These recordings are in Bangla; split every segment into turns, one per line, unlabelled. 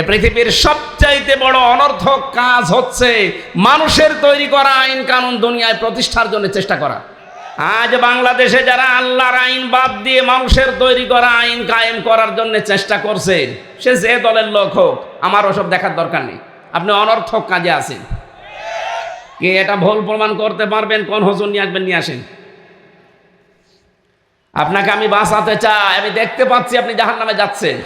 এ পৃথিবীর সবচাইতে বড় অনর্থক কাজ হচ্ছে মানুষের তৈরি করা আইন কানুন দুনিয়ায় প্রতিষ্ঠার জন্য চেষ্টা করা। আজ বাংলাদেশে যারা আল্লাহর আইন বাদ দিয়ে মানুষের তৈরি করা আইন কায়েম করার জন্য চেষ্টা করছে, সে যে দলের লোক হোক, আমার ওসব দেখার দরকার নেই। আপনি অনর্থক কাজে আছেন। কি এটা ভুল প্রমাণ করতে পারবেন? কোন হুজুর নিয়ে আসবেন, নিয়ে আসেন। আপনাকে আমি বাঁচাতে চাই, আমি দেখতে পাচ্ছি আপনি জাহান্নামে যাচ্ছেন।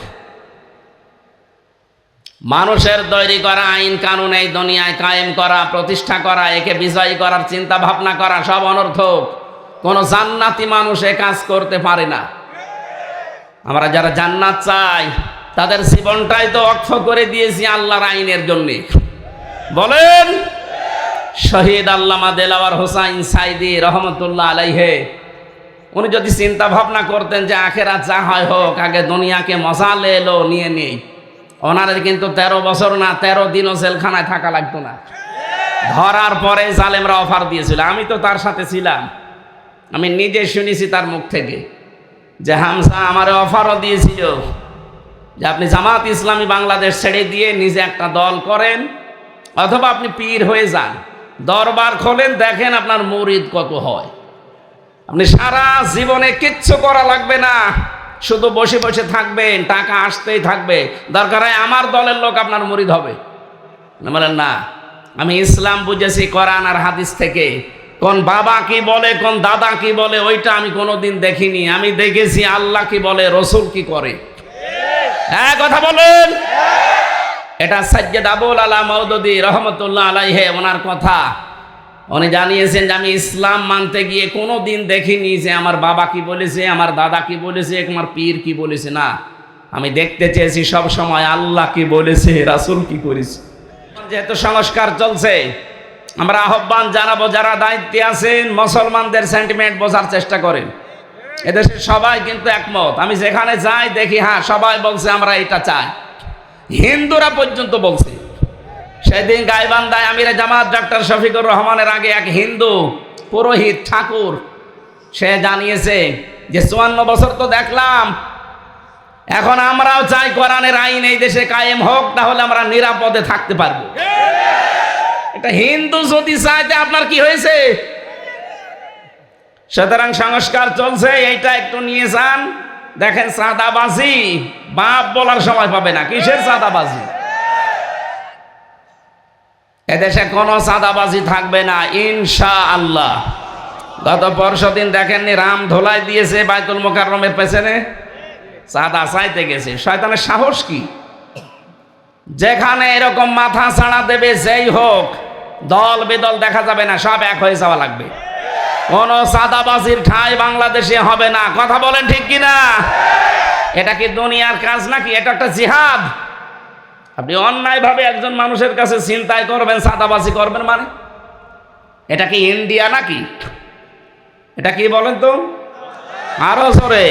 মানুষের তৈরি করা আইন কানুন এই দুনিয়ায় কায়েম করা, প্রতিষ্ঠা করা, একে বিজয়ী করার চিন্তা ভাবনা করা সব অনর্থক। কোন জান্নাতি মানুষ এ কাজ করতে পারে না। আমরা যারা জান্নাত চাই তাদের জীবনটাই তো ওয়াকফ করে দিয়েছি আল্লাহর আইনের জন্য। বলেন, শহীদ আল্লামা দেলাওয়ার হোসাইন সাইদি রহমতুল্লাহ আলাইহে, উনি যদি চিন্তা ভাবনা করতেন যে আখেরাত যা হয় হোক, আগে দুনিয়াকে মজা এলো নিয়ে নেই, ওনাদের কিন্তু 13 বছর না 13 দিনও জেলখানায় থাকা লাগতো না। ধরার পরে জালেমরা অফার দিয়েছিল, আমি তো তার সাথে ছিলাম, আমি নিজে শুনেছি তার মুখ থেকে যে হামজা আমারে অফারও দিয়েছিল যে আপনি জামাত ইসলামী বাংলাদেশ ছেড়ে দিয়ে নিজে একটা দল করেন, অথবা আপনি পীর হয়ে যান, দরবার খোলেন, দেখেন আপনার মুরিদ কত হয়। আপনি সারা জীবনে কিচ্ছু করা লাগবে না, শুধু বসে বসে থাকবেন, টাকা আসতেই থাকবে, দরকার হয় আমার দলের লোক আপনার মুরিদ হবে। বলেন না, আমি ইসলাম বুঝেছি কোরআন আর হাদিস থেকে। কোন বাবা কি বলে, কোন দাদা কি বলে, ওইটা আমি কোনোদিন দেখিনি। আমি দেখেছি আল্লাহ কি বলে, রসুল কি করে। হ্যাঁ, কথা বলেন। এটা সাজ্জাদ আবুল আলা মওদুদী রহমতুল্লাহ আলাইহি ওনার কথা। উনি জানিয়েছেন যে আমি ইসলাম মানতে গিয়ে কোনো দিন দেখিনি যে আমার বাবা কি বলেছে, আমার দাদা কি বলেছে, আমার পীর কি বলেছে। না, আমি দেখতে চেয়েছি সব সময় আল্লাহ কি বলেছে, রাসূল কি করেছে। যেহেতু সংস্কার চলছে, আমরা আহ্বান জানাবো যারা দায়িত্বে আছেন, মুসলমানদের সেন্টিমেন্ট বোঝার চেষ্টা করেন। এদেশে সবাই কিন্তু একমত। আমি যেখানে যাই দেখি, হ্যাঁ, সবাই বলছে আমরা এটা চাই। হিন্দুরা পর্যন্ত বলছে। সেদিন গাইবান্ধায় আমিরে জামাত ডক্টর শফিকুর রহমানের আগে এক হিন্দু পুরোহিত ঠাকুর, সে জানিয়েছে যে 54 বছর তো দেখলাম, এখন আমরাও চাই কোরআনের আইন এই দেশে কায়েম হোক, তাহলে আমরা নিরাপদে থাকতে পারবো। এটা হিন্দু যদি চাইতে আপনার কি হয়েছে? সুতরাং সংস্কার চলছে, এইটা একটু নিয়ে যান। দেখেন, চাঁদাবাজি বাপ বলার সময় পাবে না। কিসের চাঁদাবাজি? এদেশে কোনো চাঁদাবাজি থাকবে না ইনশাআল্লাহ। গত পরশুদিন দেখেননি, রাম ধোলাই দিয়েছে বাইতুল মুকাররমের পেছনে, চাঁদা চাইতে গেছে। শয়তানের সাহস কি! যেখানে এরকম মাথা ছাড়া দেবে যেই হোক, দল বেদল দেখা যাবে না, সব এক হয়ে যাওয়া লাগবে। কোন চাঁদাবাজির ঠাঁই বাংলাদেশে হবে না। কথা বলেন ঠিক কিনা? এটা কি দুনিয়ার কাজ নাকি? এটা একটা জিহাদ। আপনি অন্যায়ভাবে একজন মানুষের কাছে ছিনতাই করবেন, চাঁদাবাজি করবেন, মানে এটা কি ইন্ডিয়া নাকি? এটা কি বলেন তো? আরো জোরে।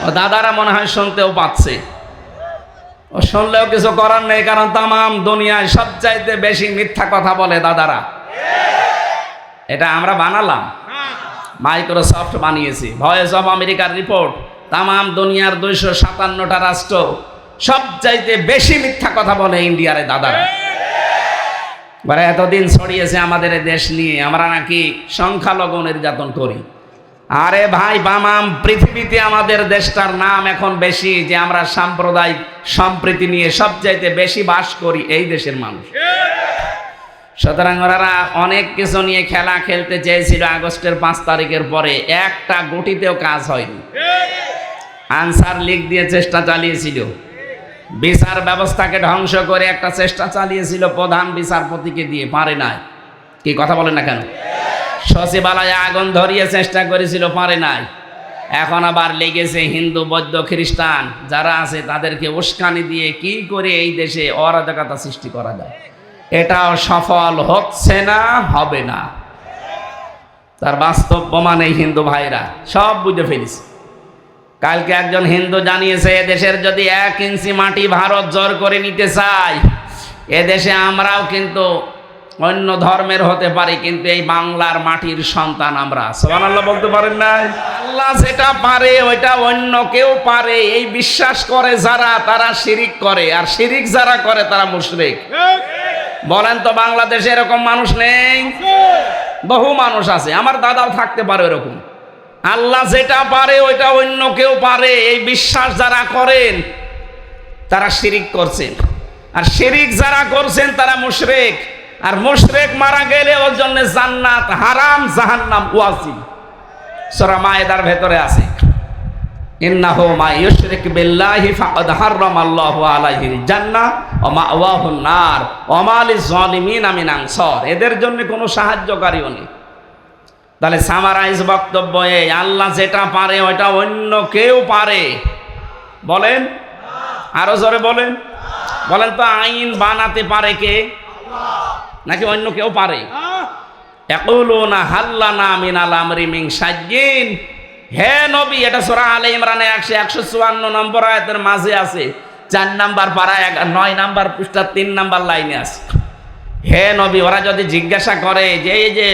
ও দাদারা মনে হয় শুনতেও পাচ্ছে। ও শুনলেও কিছু করার নেই, কারণ তামাম দুনিয়ায় সবচাইতে বেশি মিথ্যা কথা বলে দাদারা। এটা আমরা বানালাম, মাইক্রোসফট বানিয়েছি। ভয়েস অফ আমেরিকার রিপোর্ট, তামাম দুনিয়ার 257টা রাষ্ট্র সবচাইতে বেশি মিথ্যা কথা বলে ইন্ডিয়ার দাদারা। এবারে এতদিন ছড়িয়েছে আমাদের দেশ নিয়ে, আমরা নাকি সংখ্যালঘু নির্যাতন করি। আরে ভাই, বামাম পৃথিবীতে আমাদের দেশটার নাম এখন বেশি, যে আমরা সাম্প্রদায়িক সম্প্রীতি নিয়ে সবচাইতে বেশি বাস করি এই দেশের মানুষ। সুতরাং ওরা অনেক কিছু নিয়ে খেলা খেলতে চেয়েছিল আগস্টের 5 তারিখের পরে, একটা গুটিতেও কাজ হয়নি। আনসার লীগ দিয়ে চেষ্টা চালিয়েছিল, বিচার ব্যবস্থাকে ধ্বংস করে একটা চেষ্টা চালিয়েছিল প্রধান বিচারপতিকে দিয়ে, পারে নাই। কি কথা বলেন না কেন? সচিবালয়ে আগুন ধরিয়ে চেষ্টা করেছিল, পারে নাই। এখন আবার লেগেছে হিন্দু, বৌদ্ধ, খ্রিস্টান যারা আছে তাদেরকে উস্কানি দিয়ে কি করে এই দেশে অরাজকতা সৃষ্টি করা যায়। এটাও সফল হচ্ছে না, হবে না। তার বাস্তব প্রমাণ এই হিন্দু ভাইরা সব বুঝে ফেলিস। কালকে একজন হিন্দু জানিয়েছে, এদেশের যদি 1 ইঞ্চি মাটি ভারত জোর করে নিতে চায়, এদেশে আমরাও কিন্তু অন্য ধর্মের হতে পারে, কিন্তু এই বাংলার মাটির সন্তান আমরা। সুবহানাল্লাহ বলতে পারেন না? আল্লাহ যেটা পারে ওইটা অন্য কেউ পারে, এই বিশ্বাস করে যারা, তারা শিরিক করে, আর শিরিক যারা করে তারা মুশরিক। বলেন তো বাংলাদেশে এরকম মানুষ নেই? বহু মানুষ আছে, আমার দাদাও থাকতে পারে এরকম। আল্লাহ যেটা পারে ওইটা অন্য কেউ পারে, এই বিশ্বাস যারা করেন তারা শিরিক করছেন, আর শিরিক যারা করছেন তারা মুশরিক। আর মুশরিক মারা গেলে ওর জন্য জান্নাত হারাম, জাহান্নাম ওয়াজিব। সূরা মায়েদার ভেতরে আছে, ইন্নাহু মা ইউশরিক বিল্লাহি ফাকাদ হারামাল্লাহু আলাইহিল জান্নাহ ওয়া মাওয়াহুন নার ওয়া মা লিয-যালিমিনা মিন আনসার। এদের জন্য কোনো সাহায্যকারীও নেই। তাহলে সামারাইজ বক্তব্য এই, আল্লাহ যেটা পারে ওইটা অন্য কেউ পারে। বলেন, আরো জোরে বলেন। বলেন তো আইন বানাতে পারে কে? নাকি অন্য কেউ পারে? ইয়াকুলুনা হাল্লানা মিনাল আমরি মিন শাইইন। হে নবী, এটা সূরা আলে ইমরানে 154 নম্বর আয়াতের মাঝে আছে, 4 নাম্বার পারা 9 নাম্বার পৃষ্ঠা 3 নাম্বার লাইনে আছে। হে নবী, ওরা যদি জিজ্ঞাসা করে যে এই যে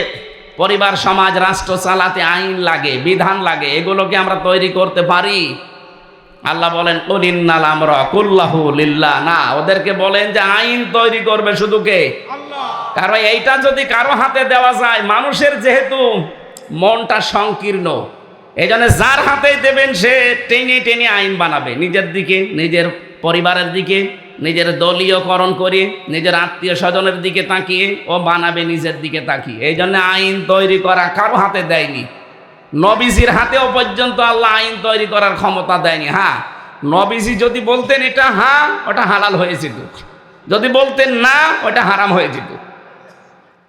পরিবার সমাজ রাষ্ট্র চালাতে আইন লাগে, বিধান লাগে, এগুলোকে আমরা তৈরি করতে পারি? আল্লাহ বলেন কুল ইন্নাল আমরা কুল্লাহু লিল্লাহ। না, ওদেরকে বলেন যে আইন তৈরি করবে শুধু কে? আল্লাহ। কারণ এইটা যদি কারো হাতে দেওয়া যায়, মানুষের যেহেতু মনটা সংকীর্ণ, এই জন্য যার হাতেই দেবেন সে টেনে টেনে আইন বানাবে, নিজের দিকে, নিজের পরিবারের দিকে, নিজের দলীয়করণ করে, নিজের আত্মীয় স্বজনের দিকে তাকিয়ে ও বানাবে নিজের দিকে তাকিয়ে। এই জন্য আইন তৈরি করা কারো হাতে দেয়নি। নবীজির হাতেও পর্যন্ত আল্লাহ আইন তৈরি করার ক্ষমতা দেয়নি। হ্যাঁ, নবীজি যদি বলতেন এটা হ্যাঁ, ওটা হালাল হয়ে যেত, যদি বলতেন না ওটা হারাম হয়ে যেত।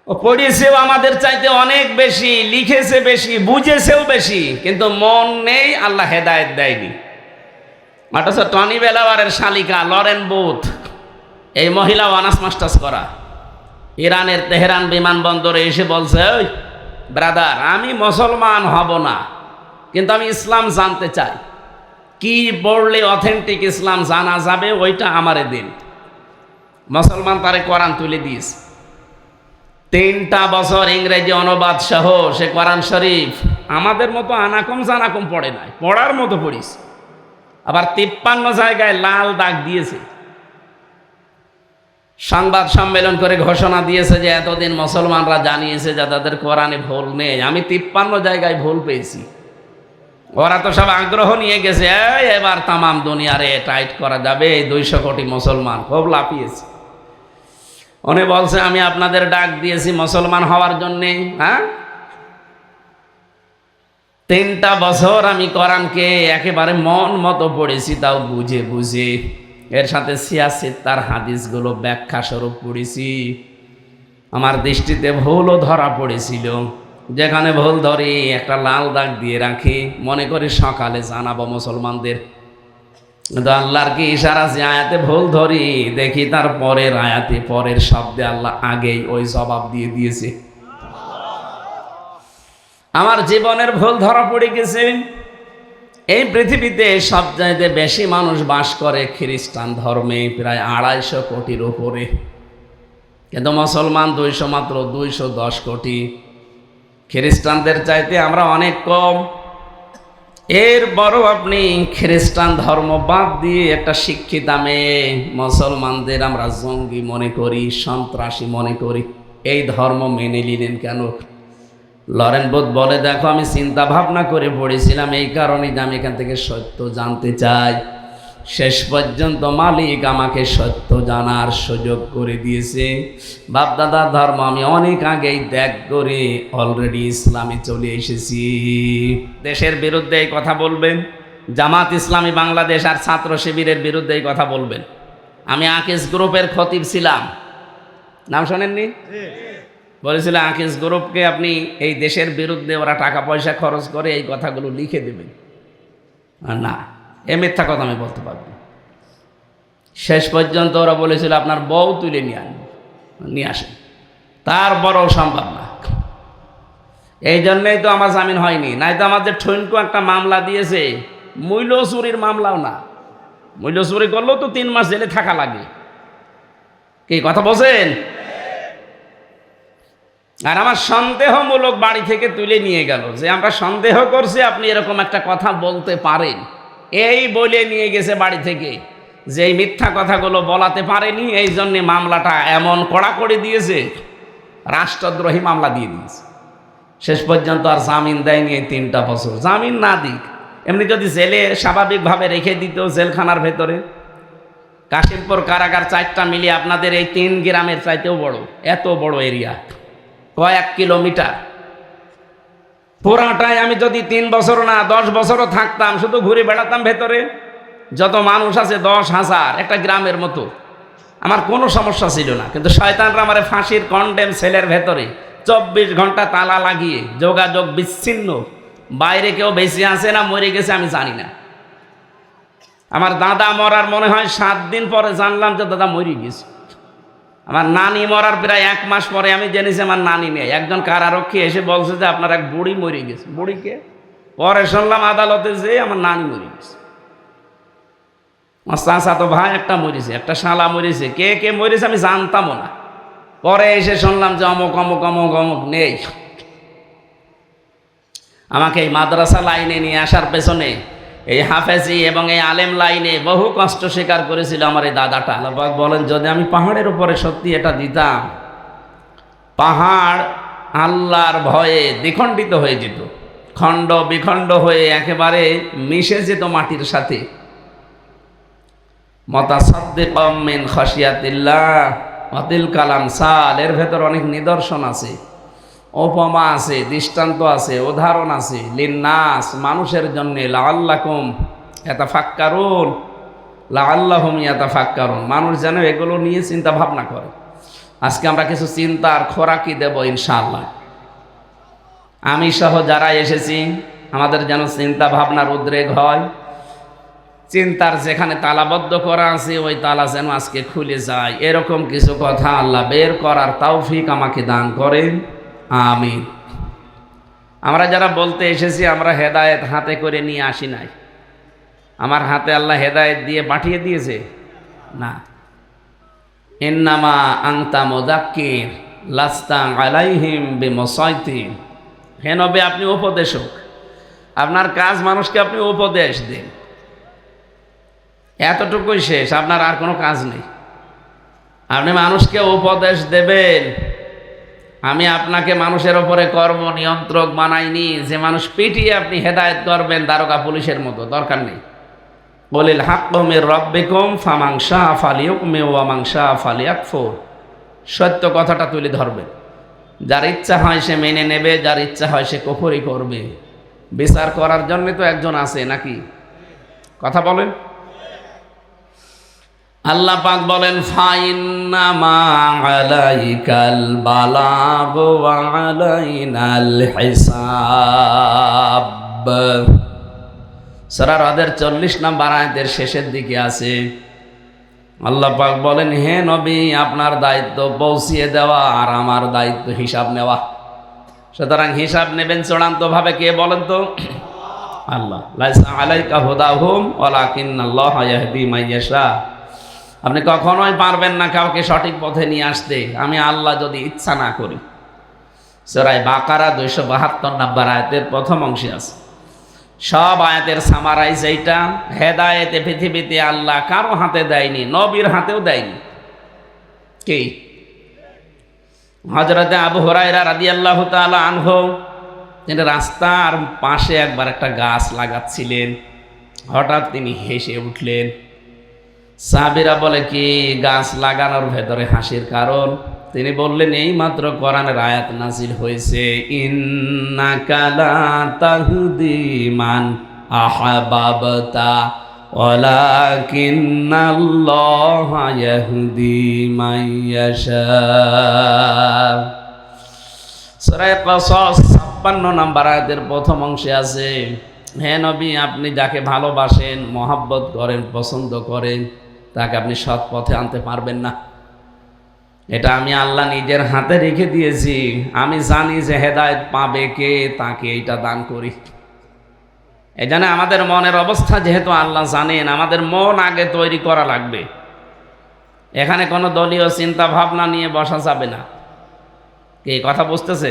ও পড়িয়েছেও আমাদের চাইতে অনেক বেশি, লিখেছে বেশি, বুঝেছেও বেশি, কিন্তু মন নেই, আল্লাহ হেদায়েত দেয়নি। অথচ টনি বেলাওয়ারের শালিকা লরেন বুথ, এই মহিলা অনার্স মাস্টার্স করা, ইরানের তেহরান বিমানবন্দরে এসে বলছে, ওই ব্রাদার, আমি মুসলমান হব না, কিন্তু আমি ইসলাম জানতে চাই, কি পড়লে অথেন্টিক ইসলাম জানা যাবে ওইটা আমারে দিন। মুসলমান তারে কোরআন তুলে দিয়েছে। 3টা বছর ইংরেজি অনুবাদ সহ সে কোরআন শরীফ আমাদের মতো আনাকম জানাকম পড়ে নাই, পড়ার মতো পড়িস। আবার 53 জায়গায় লাল দাগ দিয়েছে। সংবাদ সম্মেলন করে ঘোষণা দিয়েছে যে এতদিন মুসলমানরা জানিয়েছে যে তাদের কোরআনে ভুল নেই, আমি 53 জায়গায় ভুল পেয়েছি। ওরা তো সব আগ্রহ নিয়ে গেছে, এবার তামাম দুনিয়ারে টাইট করা যাবে, এই 200 কোটি মুসলমান খুব লাফিয়েছে। উনি বলছে আমি আপনাদের ডাক দিয়েছি মুসলমান হওয়ার জন্যে। হ্যাঁ, 3টা বছর আমি কোরআনকে একেবারে মন মতো পড়েছি, তাও বুঝে বুঝে, এর সাথে সিয়াসিত তার হাদিসগুলো ব্যাখ্যা স্বরূপ পড়েছি। আমার দৃষ্টিতে ভুলও ধরা পড়েছিল, যেখানে ভুল ধরি একটা লাল দাগ দিয়ে রাখি, মনে করি সকালে জানাবো মুসলমানদের। কিন্তু আল্লাহর কি ইশারা, যে আয়াতে ভুল ধরি দেখি তার পরের আয়াতে, পরের শব্দে আল্লাহ আগেই ওই জবাব দিয়ে দিয়েছে। আমার জীবনের ভুল ধরা পড়ে গেছে। এই পৃথিবীতে সবচাইতে বেশি মানুষ বাস করে খ্রিস্টান ধর্মে, প্রায় 250 কোটির উপরে, কিন্তু মুসলমান 200, মাত্র 210 কোটি। খ্রিস্টানদের চাইতে আমরা অনেক কম। এর বড় আপনি খ্রিস্টান ধর্ম বাদ দিয়ে একটা শিক্ষিত মেয়ে মুসলমানদের আমরা জঙ্গি মনে করি, সন্ত্রাসী মনে করি। এই ধর্ম মেনে নিলেন কেন? লরেন বুথ বলে, দেখো আমি চিন্তা ভাবনা করে পড়েছিলাম, এই কারণে যে আমি এখান থেকে সত্য জানতে চাই। শেষ পর্যন্ত মালিক আমাকে সত্য জানার সুযোগ করে দিয়েছে। বাপদাদার ধর্ম আমি অনেক আগেই ত্যাগ করে অলরেডি ইসলামে চলে এসেছি। দেশের বিরুদ্ধে এই কথা বলবেন, জামাত ইসলামী বাংলাদেশ আর ছাত্র শিবিরের বিরুদ্ধে এই কথা বলবেন। আমি আকিস গ্রুপের খতিব ছিলাম, নাম শোনেননি? বলেছিল আকিস গ্রুপকে আপনি এই দেশের বিরুদ্ধে ওরা টাকা পয়সা খরচ করে এই কথাগুলো লিখে দেবেন। না, এ মিথ্যা কথা আমি বলতে পারবো না। শেষ পর্যন্ত ওরা বলেছিল আপনার বউ তুলে নিয়ে আসেন, তারপরও সম্ভব না। এই জন্যই তো আমার জামিন হয়নি, নাই তো আমাদের ঠৈনকো একটা মামলা দিয়েছে, মূল্য চুরির মামলাও না, মূল্য চুরি করলেও তো 3 মাস জেলে থাকা লাগে। কি কথা বলছেন? আর আমার সন্দেহমূলক বাড়ি থেকে তুলে নিয়ে গেল, যে আমরা সন্দেহ করছি আপনি এরকম একটা কথা বলতে পারেন, এই বলে নিয়ে গেছে বাড়ি থেকে। যে এই মিথ্যা কথাগুলো বলাতে পারেনি, এই জন্যে মামলাটা এমন কড়াকড়ি দিয়েছে, রাষ্ট্রদ্রোহী মামলা দিয়ে দিয়েছে। শেষ পর্যন্ত আর জামিন দেয়নি এই 3টা বছর। জামিন না দিক, এমনি যদি জেলে স্বাভাবিকভাবে রেখে দিত জেলখানার ভেতরে, কাশিমপুর কারাগার 4টা মিলিয়ে আপনাদের এই 3 গ্রামের চাইতেও বড়, এত বড় এরিয়া, কয়েক কিলোমিটার পুরাটাই আমি যদি 3 বছর না 10 বছরও থাকতাম, শুধু ঘুরে বেড়াতাম ভেতরে, যত মানুষ আছে 10,000, একটা গ্রামের মতো, আমার কোনো সমস্যা ছিল না। কিন্তু শয়তানরা আমারে ফাঁসির কন্ডেম সেলের ভেতরে 24 ঘন্টা তালা লাগিয়ে, যোগাযোগ বিচ্ছিন্ন, বাইরে কেউ বেঁচে আছে না মরে গেছে আমি জানি না। আমার দাদা মরার মনে হয় 7 দিন পরে জানলাম যে দাদা মরে গেছে। আমার নানি মরার প্রায় 1 মাস পরে আমি জেনেছি আমার নানি নেই। একজন কারারক্ষী এসে বলছে যে আপনার এক বুড়ি মরে গেছে। বুড়িকে পরে শুনলাম আদালতে যে আমার নানি মরে গেছে। আমার চাচা তো ভাই একটা মরেছে, একটা শালা মরেছে, কে কে মরেছে আমি জানতামও না। পরে এসে শুনলাম যে অমুক অমুক অমুক অমুক নেই। আমাকে এই মাদ্রাসা লাইনে নিয়ে আসার পেছনে, এই হাফেজি এবং এই আলেম লাইনে বহু কষ্ট স্বীকার করেছিল আমার এই দাদাটা। আল্লাহ পাক বলেন, যদি আমি পাহাড়ের উপরে সত্যি এটা দিতাম, পাহাড় আল্লাহর ভয়ে দ্বিখণ্ডিত হয়ে যেত, খণ্ড বিখণ্ড হয়ে একেবারে মিশে যেত মাটির সাথে। মুতাসাদ্দিকাম মিন খাশিয়াতিল্লাহ ওয়া তিলকাল আমসাল, এর ভেতর অনেক নিদর্শন আছে, উপমা আছে, দৃষ্টান্ত আছে, উদাহরণ আছে, লিন্নাস, মানুষের জন্য, লাআল্লাকুম ইয়াতাফাক্কারুন, লাআল্লাহুম ইয়াতাফাক্কারুন, মানুষ যেন এগুলো নিয়ে চিন্তা ভাবনা করে। আজকে আমরা কিছু চিন্তার খোরাকি দেব ইনশাআল্লাহ। আমি সহ যারা এসেছি আমাদের যেন চিন্তা ভাবনার উদ্রেক হয়, চিন্তার যেখানে তালাবদ্ধ করা আছে ওই তালা যেন আজকে খুলে যায়, এরকম কিছু কথা আল্লাহ বের করার তৌফিক আমাকে দান করেন, আমিন। আমরা যারা বলতে এসেছি, আমরা হেদায়েত হাতে করে নিয়ে আসি নাই। আমার হাতে আল্লাহ হেদায়েত দিয়ে পাঠিয়ে দিয়েছে না। ইন্নামা আনতা মুযাক্কির লাস্তা আলাইহিম বিমুসাইতির, হে নবী আপনি উপদেশক, আপনার কাজ মানুষকে আপনি উপদেশ দেন, এতটুকুই শেষ, আপনার আর কোনো কাজ নেই। আপনি মানুষকে উপদেশ দেবেন। আমি আপনাকে মানুষের ওপরে কর্ম নিয়ন্ত্রক বানাইনি যে মানুষ পিটিয়ে আপনি হেদায়েত করবেন দারোগা পুলিশের মতো, দরকার নেই। বলিল হাক্কু মির রাব্বিকুম ফামান শাআ ফালিয়ুমিন ওয়া মান শাআ ফালিয়াকফুর, সত্য কথাটা তুলে ধরবেন। যার ইচ্ছা হয় সে মেনে নেবে, যার ইচ্ছা হয় সে কুফরি করবে। বিচার করার জন্য তো একজন আছে নাকি? কথা বলেন। আল্লাহ পাক বলেন, ফাইন্নামা আলাইকাল বালাগ ওয়া আলাইনাল হিসাব। সূরা রাদের 40 নম্বর আয়াতের শেষের দিকে আছে। আল্লাহ পাক বলেন, হে নবী আপনার দায়িত্ব পৌঁছিয়ে দেওয়া আর আমার দায়িত্ব হিসাব নেওয়া। সুতরাং হিসাব নেবেন চূড়ান্তভাবে কে বলেন তো? আল্লাহ। লাইসা আলাইকা হুদাহুম ওয়ালাকিন্নাল্লাহা ইয়াহদি মান ইয়াশা। আপনি কখনোই পারবেন না কাউকে সঠিক পথে নিয়ে আসতে, আমি আল্লাহ যদি ইচ্ছা না করি। সূরা বাকারা 272 নম্বর আয়াতের প্রথম অংশে আছে। সব আয়াতের সামারাইজ এইটা, হেদায়েতে পৃথিবীতে আল্লাহ কারো হাতে দেয়নি, নবীর হাতেও দেয়নি। কি? হযরতে আবু হুরায়রা রাদিয়াল্লাহু তাআলা আনহু, তিনি রাস্তার পাশে একবার একটা গাছ লাগাচ্ছিলেন, হঠাৎ তিনি হেসে উঠলেন। সাহাবীরা বলে, কি গাছ লাগানোর ভেতরে হাসির কারণ? তিনি বললেন, এই মাত্র কোরআনের আয়াত নাজিল হয়েছে, ইন্নাকা লা তাহদি মান আহবাবতা ওয়ালাকিন্নাল্লাহা ইয়াহদি মান ইয়াশা। সূরা কসস 56 নম্বর আয়াতের প্রথম অংশে আছে, হে নবী আপনি যাকে ভালোবাসেন, মহব্বত করেন, পছন্দ করেন, তাকে আপনি সৎ পথে আনতে পারবেন না। এটা আমি আল্লাহ নিজের হাতে রেখে দিয়েছি। আমি জানি যে হেদায়েত পাবে কে, তাকে এইটা দান করি। এই জন্য আমাদের মনের অবস্থা যেহেতু আল্লাহ জানেন, আমাদের মন আগে তৈরি করা লাগবে। এখানে কোনো দলীয় চিন্তা ভাবনা নিয়ে বসা যাবে না। কি কথা বুঝতেছে?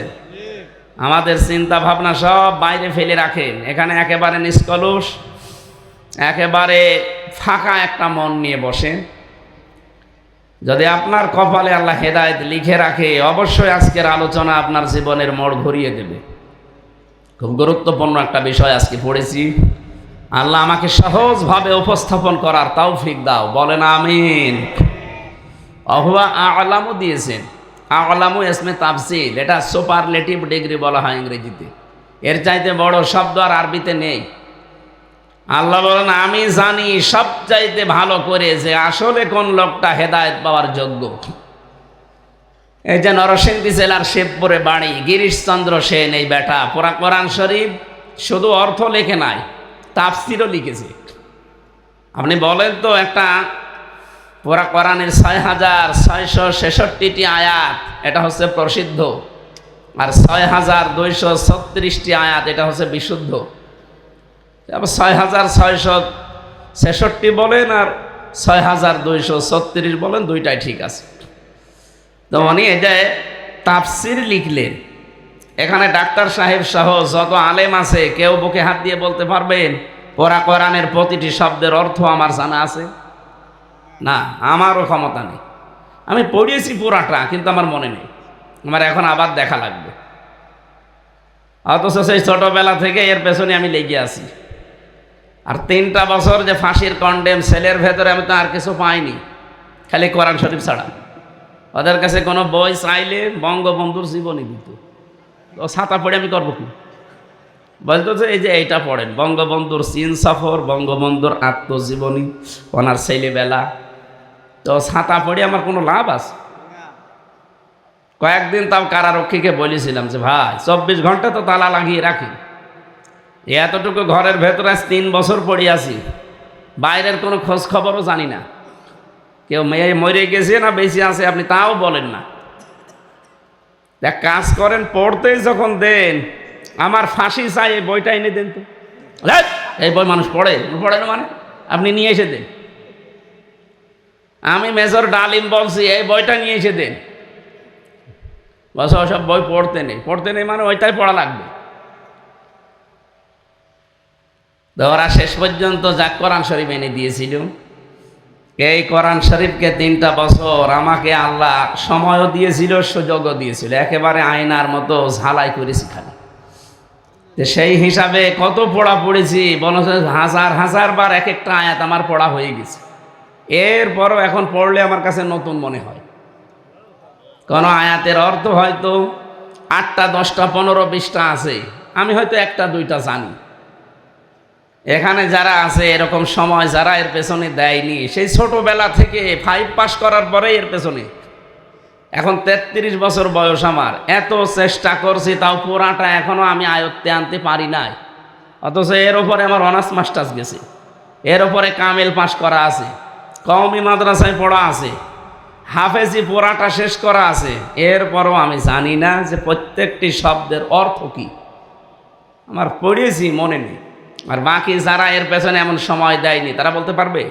আমাদের চিন্তা ভাবনা সব বাইরে ফেলে রাখেন, এখানে একেবারে নিষ্কলুষ, একেবারে ফাঁকা একটা মন নিয়ে বসেন। যদি আপনার কপালে আল্লাহ হেদায়েত লিখে রাখে, অবশ্যই আজকের আলোচনা আপনার জীবনের মোড় ঘুরিয়ে দেবে। খুব গুরুত্বপূর্ণ একটা বিষয় আজকে পড়েছি। আল্লাহ আমাকে সহজভাবে উপস্থাপন করার তৌফিক দাও, বলেন আমিন। অহুয়া আ'লামু দিয়েছেন, আ'লামু ইসমে তাফসীল, এটা সুপারলেটিভ ডিগ্রি বলা হয় ইংরেজিতে। এর চাইতে বড় শব্দ আর আরবিতে নেই। আল্লাহ বলেন আমি জানি সব চাইতে ভালো করে যে আসলে কোন লোকটা হেদায়েত পাওয়ার যোগ্য। এই যে নরসিংদী জেলার শিবপুরে বাড়ি, গিরিশচন্দ্র সেন এই বেটা পুরা কোরআন শরীফ শুধু অর্থ লেখে নাই, তাফসীরও লিখেছে। আপনি বলেন তো, একটা পুরা কোরআনের ৬,৬৬৬টি আয়াত এটা হচ্ছে প্রসিদ্ধ, আর ৬,২৩৬টি আয়াত এটা হচ্ছে বিশুদ্ধ। ৬,৬৬৬ বলেন আর ৬,২৩৬ বলেন, দুইটাই ঠিক আছে। তো উনি এটা তাফসীর লিখলেন। এখানে ডাক্তার সাহেব সহ যত আলেম আছে কেউ বুকে হাত দিয়ে বলতে পারবেন পুরা কোরআনের প্রতিটি শব্দের অর্থ আমার জানা আছে? না, আমারও ক্ষমতা নেই। আমি পড়িয়েছি পুরাটা, কিন্তু আমার মনে নেই, আমার এখন আবার দেখা লাগবে। অথচ সেই ছোটবেলা থেকে এর পেছনে আমি লেগে আছি। আর 3টা বছর যে ফাঁসির কন্ডেম সেলের ভেতরে, আমি তো আর কিছু পাইনি, খালি কোরআন শরীফ ছাড়া। ওদের কাছে কোনো বই চাইলে বঙ্গবন্ধুর জীবনী দিত, ও ছাতা পড়ে আমি করবো কি? বলতো যে এই যে এইটা পড়েন, বঙ্গবন্ধুর চীন সফর, বঙ্গবন্ধুর আত্মজীবনী, ওনার ছেলেবেলা। তো ছাতা পড়ে আমার কোনো লাভ আছে? কয়েকদিন তাও কারারক্ষীকে বলেছিলাম যে ভাই 24 ঘন্টা তো তালা লাগিয়ে রাখি, এতটুকু ঘরের ভেতরে 3 বছর পড়ে আছি, বাইরের কোনো খোঁজ খবরও জানি না, কেউ মেয়ে মরে গেছে না বেঁচে আছে আপনি তাও বলেন না। এক কাজ করেন, পড়তেই যখন দেন আমার ফাঁসি চাই, এই বইটা এনে দেন তো। এই বই মানুষ পড়ে না মানে? আপনি নিয়ে এসে দেন। আমি মেজর ডালিম বলছি এই বইটা নিয়ে এসে দেন। বস সব বই পড়তে নেই মানে ওইটাই পড়া লাগবে। তো ওরা শেষ পর্যন্ত যা কোরআন শরীফ এনে দিয়েছিল, এই কোরআন শরীফকে 3টা বছর আমাকে আল্লাহ সময়ও দিয়েছিল, সুযোগও দিয়েছিল, একেবারে আয়নার মতো ঝালাই করেছি খালি। সেই হিসাবে কত পড়া পড়েছি, হাজার বার এক একটা আয়াত আমার পড়া হয়ে গেছে। এরপরও এখন পড়লে আমার কাছে নতুন মনে হয়। কোনো আয়াতের অর্থ হয়তো 8টা 10টা 15 20টা আছে, আমি হয়তো 1টা 2টা জানি। এখানে যারা আছে এরকম সময় যারা এর পেছনে দেয়নি, সেই ছোটবেলা থেকে 5 পাস করার পরে এর পেছনে, এখন 33 বছর বয়স আমার, এত চেষ্টা করছি তাও পুরাটা এখনো আমি আয়ত্তে আনতে পারি নাই। অথচ এর ওপরে আমার অনার্স মাস্টার্স গেছে, এর ওপরে কামেল পাস করা আছে, কওমি মাদ্রাসায় পড়া আছে, হাফেজি পুরাটা শেষ করা আছে। এরপরও আমি জানি না যে প্রত্যেকটি শব্দের অর্থ কি। আমার পড়েছি মনে নেই। আর বাকি যারা এর পেছনে এমন সময় দেয়নি তারা বলতে পারবে।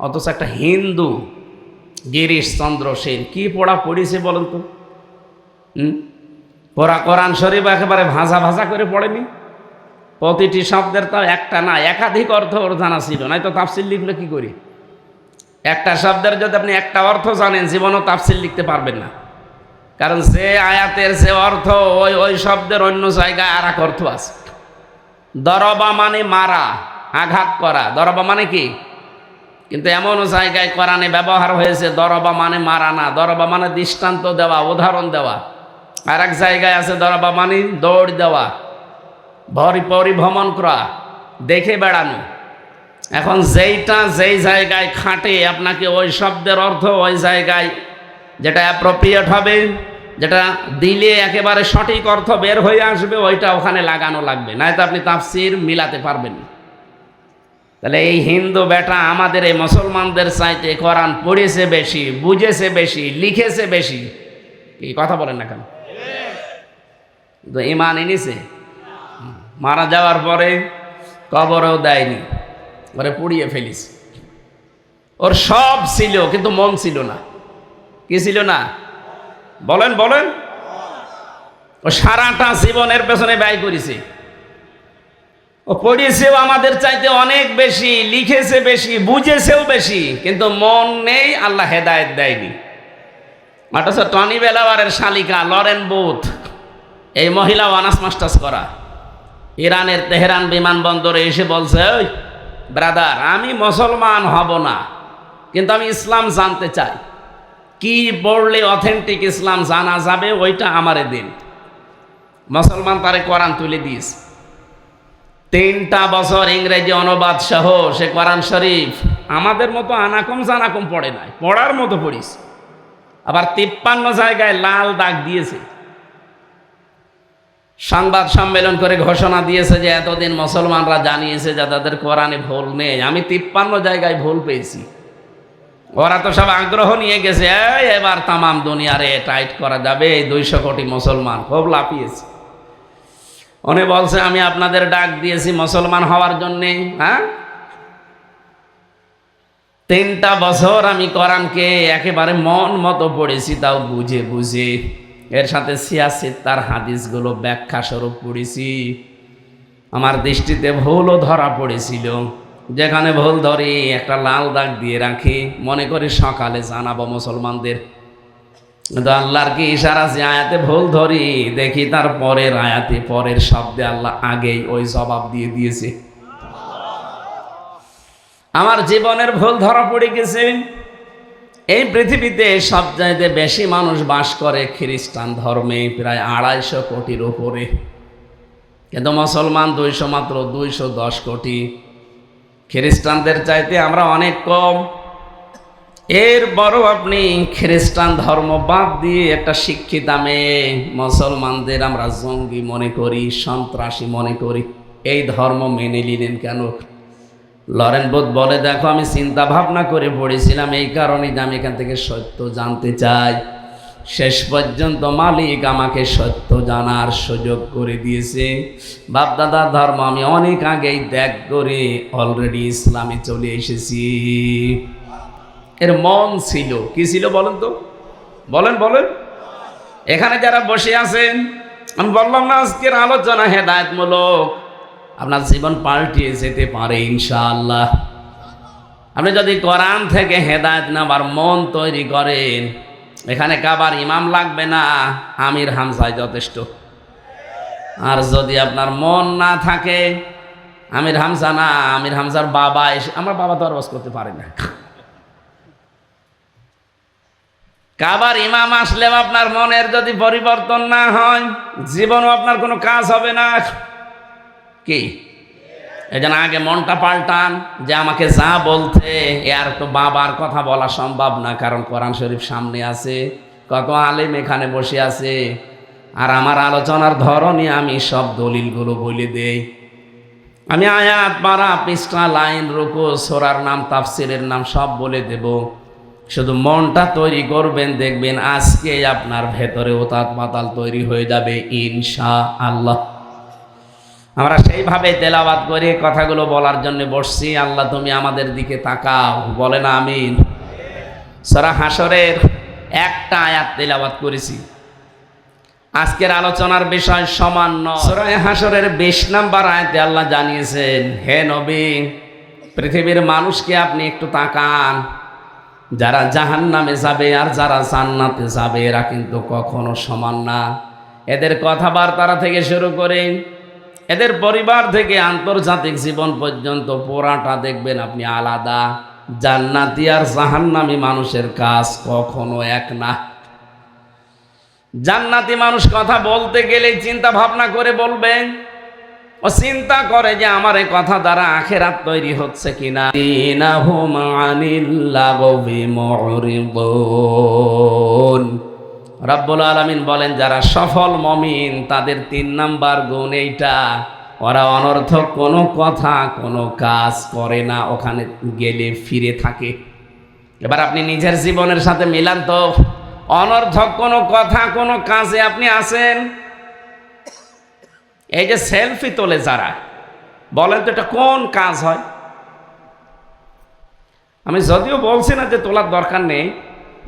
অথচ একটা হিন্দু গিরিশচন্দ্র সেন কি পড়া পড়েছে বলেন তো? পুরা কোরআন শরীফ একেবারে ভাজা ভাজা করে পড়েনি, প্রতিটি শব্দের তাও একটা না একাধিক অর্থ ওর জানা ছিল, নাই তো তাফসীর লিখলে কি করি? একটা শব্দের যদি আপনি একটা অর্থ জানেন, জীবনও তাফসীর লিখতে পারবেন না। কারণ যে আয়াতের যে অর্থ, ওই শব্দের অন্য জায়গায় আর এক অর্থ আছে। দরবা মানে মারা, আঘাত করা, দরবা মানে কি? কিন্তু এমন জায়গায় কোরআনে ব্যবহার হয়েছে দরবা মানে মারা না, দরবা মানে দৃষ্টান্ত দেওয়া, উদাহরণ দেওয়া। আর এক জায়গায় আছে দরবা মানে দৌড় দেওয়া, পরিভ্রমণ করা, দেখে বেড়ানো। এখন যেই জায়গায় খাটে আপনাকে ওই শব্দের অর্থ ওই জায়গায় যেটা অ্যাপ্রোপ্রিয়েট হবে, যেটা দিলে একেবারে সঠিক অর্থ বের হয়ে আসবে, ওইটা ওখানে লাগানো লাগবে, নয়তো আপনি তাফসীর মিলাতে পারবেন না। তাহলে এই হিন্দু বেটা আমাদের এই মুসলমানদের চাইতে কোরআন পড়েছে বেশি, বুঝেছে বেশি, লিখেছে বেশি। এই কথা বলেন না কেন? তো ঈমান এনেছে, মারা যাওয়ার পরে কবরেও দেয়নি, ওরে পুড়িয়ে ফেলিস। ওর সব ছিল কিন্তু মন ছিল না। কি ছিল না? বলেন। ও সারাটা জীবনের পেছনে ব্যয় করেছে, ও পড়িয়েছেও আমাদের চাইতে অনেক বেশি, লিখেছে বেশি, বুঝেছেও বেশি, কিন্তু মন নেই, আল্লাহ হেদায়েত দেয়নি। অথচ টনি বেলাওয়ারের শালিকা লরেন বুথ, এই মহিলা অনার্স মাস্টার্স করা, ইরানের তেহরান বিমানবন্দরে এসে বলছে, ওই ব্রাদার, আমি মুসলমান হব না, কিন্তু আমি ইসলাম জানতে চাই, কি পড়লে অথেন্টিক ইসলাম জানা যাবে ওইটা আমারে দিন। মুসলমান তারে কোরআন তুলে দিয়েছে, 3টা বছর ইংরেজি অনুবাদ সহ সে কোরআন শরীফ আমাদের মতো আনাকম জানাকম পড়ে নাই, পড়ার মতো পড়িস। আবার 53 জায়গায় লাল দাগ দিয়েছে। সংবাদ সম্মেলন করে ঘোষণা দিয়েছে যে এতদিন মুসলমানরা জানিয়েছে যে তাদের কোরআনে ভুল নেই, আমি 53 জায়গায় ভুল পেয়েছি। ওরা তো সব আগ্রহ নিয়ে গেছে, এবার তামাম দুনিয়ারে টাইট করা যাবে, 200 কোটি মুসলমান খুব লাফিয়েছে। উনি বলছে, আমি আপনাদের ডাক দিয়েছি মুসলমান হওয়ার জন্যে। হ্যাঁ, 3টা বছর আমি কোরআনকে একেবারে মন মতো পড়েছি, তাও বুঝে বুঝে, এর সাথে সিয়াসিত্তার হাদিসগুলো ব্যাখ্যা স্বরূপ পড়েছি। আমার দৃষ্টিতে ভুলও ধরা পড়েছিল, যেখানে ভুল ধরি একটা লাল দাগ দিয়ে রাখি, মনে করি সকালে জানাবো মুসলমানদের। কিন্তু আল্লাহর কি ইশারা, যে আয়াতে ভুল ধরি দেখি তার পরের আয়াতে পরের শব্দে আল্লাহ আগেই ওই জবাব দিয়ে দিয়েছে। আমার জীবনের ভুল ধরা পড়ে গেছে। এই পৃথিবীতে সবচাইতে বেশি মানুষ বাস করে খ্রিস্টান ধর্মে, প্রায় 250 কোটির উপরে, কিন্তু মুসলমান মাত্র 210 কোটি। খ্রিস্টানদের চাইতে আমরা অনেক কম। এর বড় আপনি খ্রিস্টান ধর্ম বাদ দিয়ে একটা শিক্ষিত মেয়ে মুসলমানদের আমরা জঙ্গি মনে করি, সন্ত্রাসী মনে করি, এই ধর্ম মেনে নিলেন কেন? লরেন বুথ বলে, দেখো আমি চিন্তা ভাবনা করে পড়েছিলাম, এই কারণেই যে আমি এখান থেকে সত্য জানতে চাই। শেষ পর্যন্ত মালিক আমাকে সত্য জানার সুযোগ করে দিয়েছে। বাপদাদার ধর্ম আমি অনেক আগেই ত্যাগ করে অলরেডি ইসলামে চলে এসেছি। এর মন ছিল কি ছিল বলেন তো, বলেন বলেন। এখানে যারা বসে আছেন, আমি বললাম না আজকের আলোচনা হেদায়েতমূলক, আপনার জীবন পাল্টিয়ে যেতে পারে ইনশাআল্লাহ। আপনি যদি কোরআন থেকে হেদায়েত নেবার মন তৈরি করেন, এখানে কাবার ইমাম লাগবে না, আমির হামজাই যথেষ্ট। আর যদি আপনার মন না থাকে, আমির হামজা না, আমির হামজার বাবা এসে, আমার বাবা তো আর ওয়াজ করতে পারে না। কাবার ইমাম আসলেও আপনার মনের যদি পরিবর্তন না হয়, জীবনও আপনার কোনো কাজ হবে না। কি এই জন্য আগে মনটা পাল্টান, যে আমাকে যা বলতে আর তো বাবার কথা বলা সম্ভব না, কারণ কোরআন শরীফ সামনে আছে, কত আলেম এখানে বসে আছে, আর আমার আলোচনার ধরনই আমি সব দলিলগুলো বলে দেই। আমি আয়াত পারা, পৃষ্ঠা, লাইন, রুকু, সূরার নাম, তাফসিরের নাম সব বলে দেব। শুধু মনটা তৈরি করবেন, দেখবেন আজকে আপনার ভেতরে ওতাত পাতাল তৈরি হয়ে যাবে ইনশাআল্লাহ। আমরা সেইভাবে তেলাওয়াত করে কথাগুলো বলার জন্য বসছি। আল্লাহ তুমি আমাদের দিকে তাকাও, বলেন আমিন। সূরা হাশরের একটা আয়াত তেলাওয়াত করেছি। আজকের আলোচনার বিষয় সামান্য। সূরা হাশরের 20 নম্বর আয়াতে আল্লাহ জানিয়েছেন, হে নবী, পৃথিবীর মানুষকে আপনি একটু তাকান, যারা জাহান্নামে যাবে আর যারা জান্নাতে যাবে এরা কিন্তু কখনো সমান না। এদের কথাবার্তা থেকে শুরু করে এদের পরিবার থেকে আন্তর্জাতিক জীবন পর্যন্ত পুরাটা দেখবেন আপনি আলাদা। জান্নাতি আর জাহান্নামী মানুষের কাজ কখনো এক না। জান্নাতি মানুষ কথা বলতে গেলে চিন্তা ভাবনা করে বলবেন, ও চিন্তা করে যে আমার এই কথা দ্বারা আখিরাত তৈরি হচ্ছে কিনা। ইনাহুম আনিল লাগবি মুরিদুন। রব্বুল আলামিন বলেন, যারা সফল মুমিন তাদের 3 নাম্বার গুণ এইটা, ওরা অনর্থক কোনো কথা কোনো কাজ করে না, ওখানে গেলে ফিরে থাকে। এবার আপনি নিজের জীবনের সাথে মিলান তো, অনর্থক কোনো কথা কোনো কাজে আপনি আছেন? এই যে সেলফি তোলে যারা, বলেন তো এটা কোন কাজ হয়? আমি যদিও বলছি না যে তোলার দরকার নেই,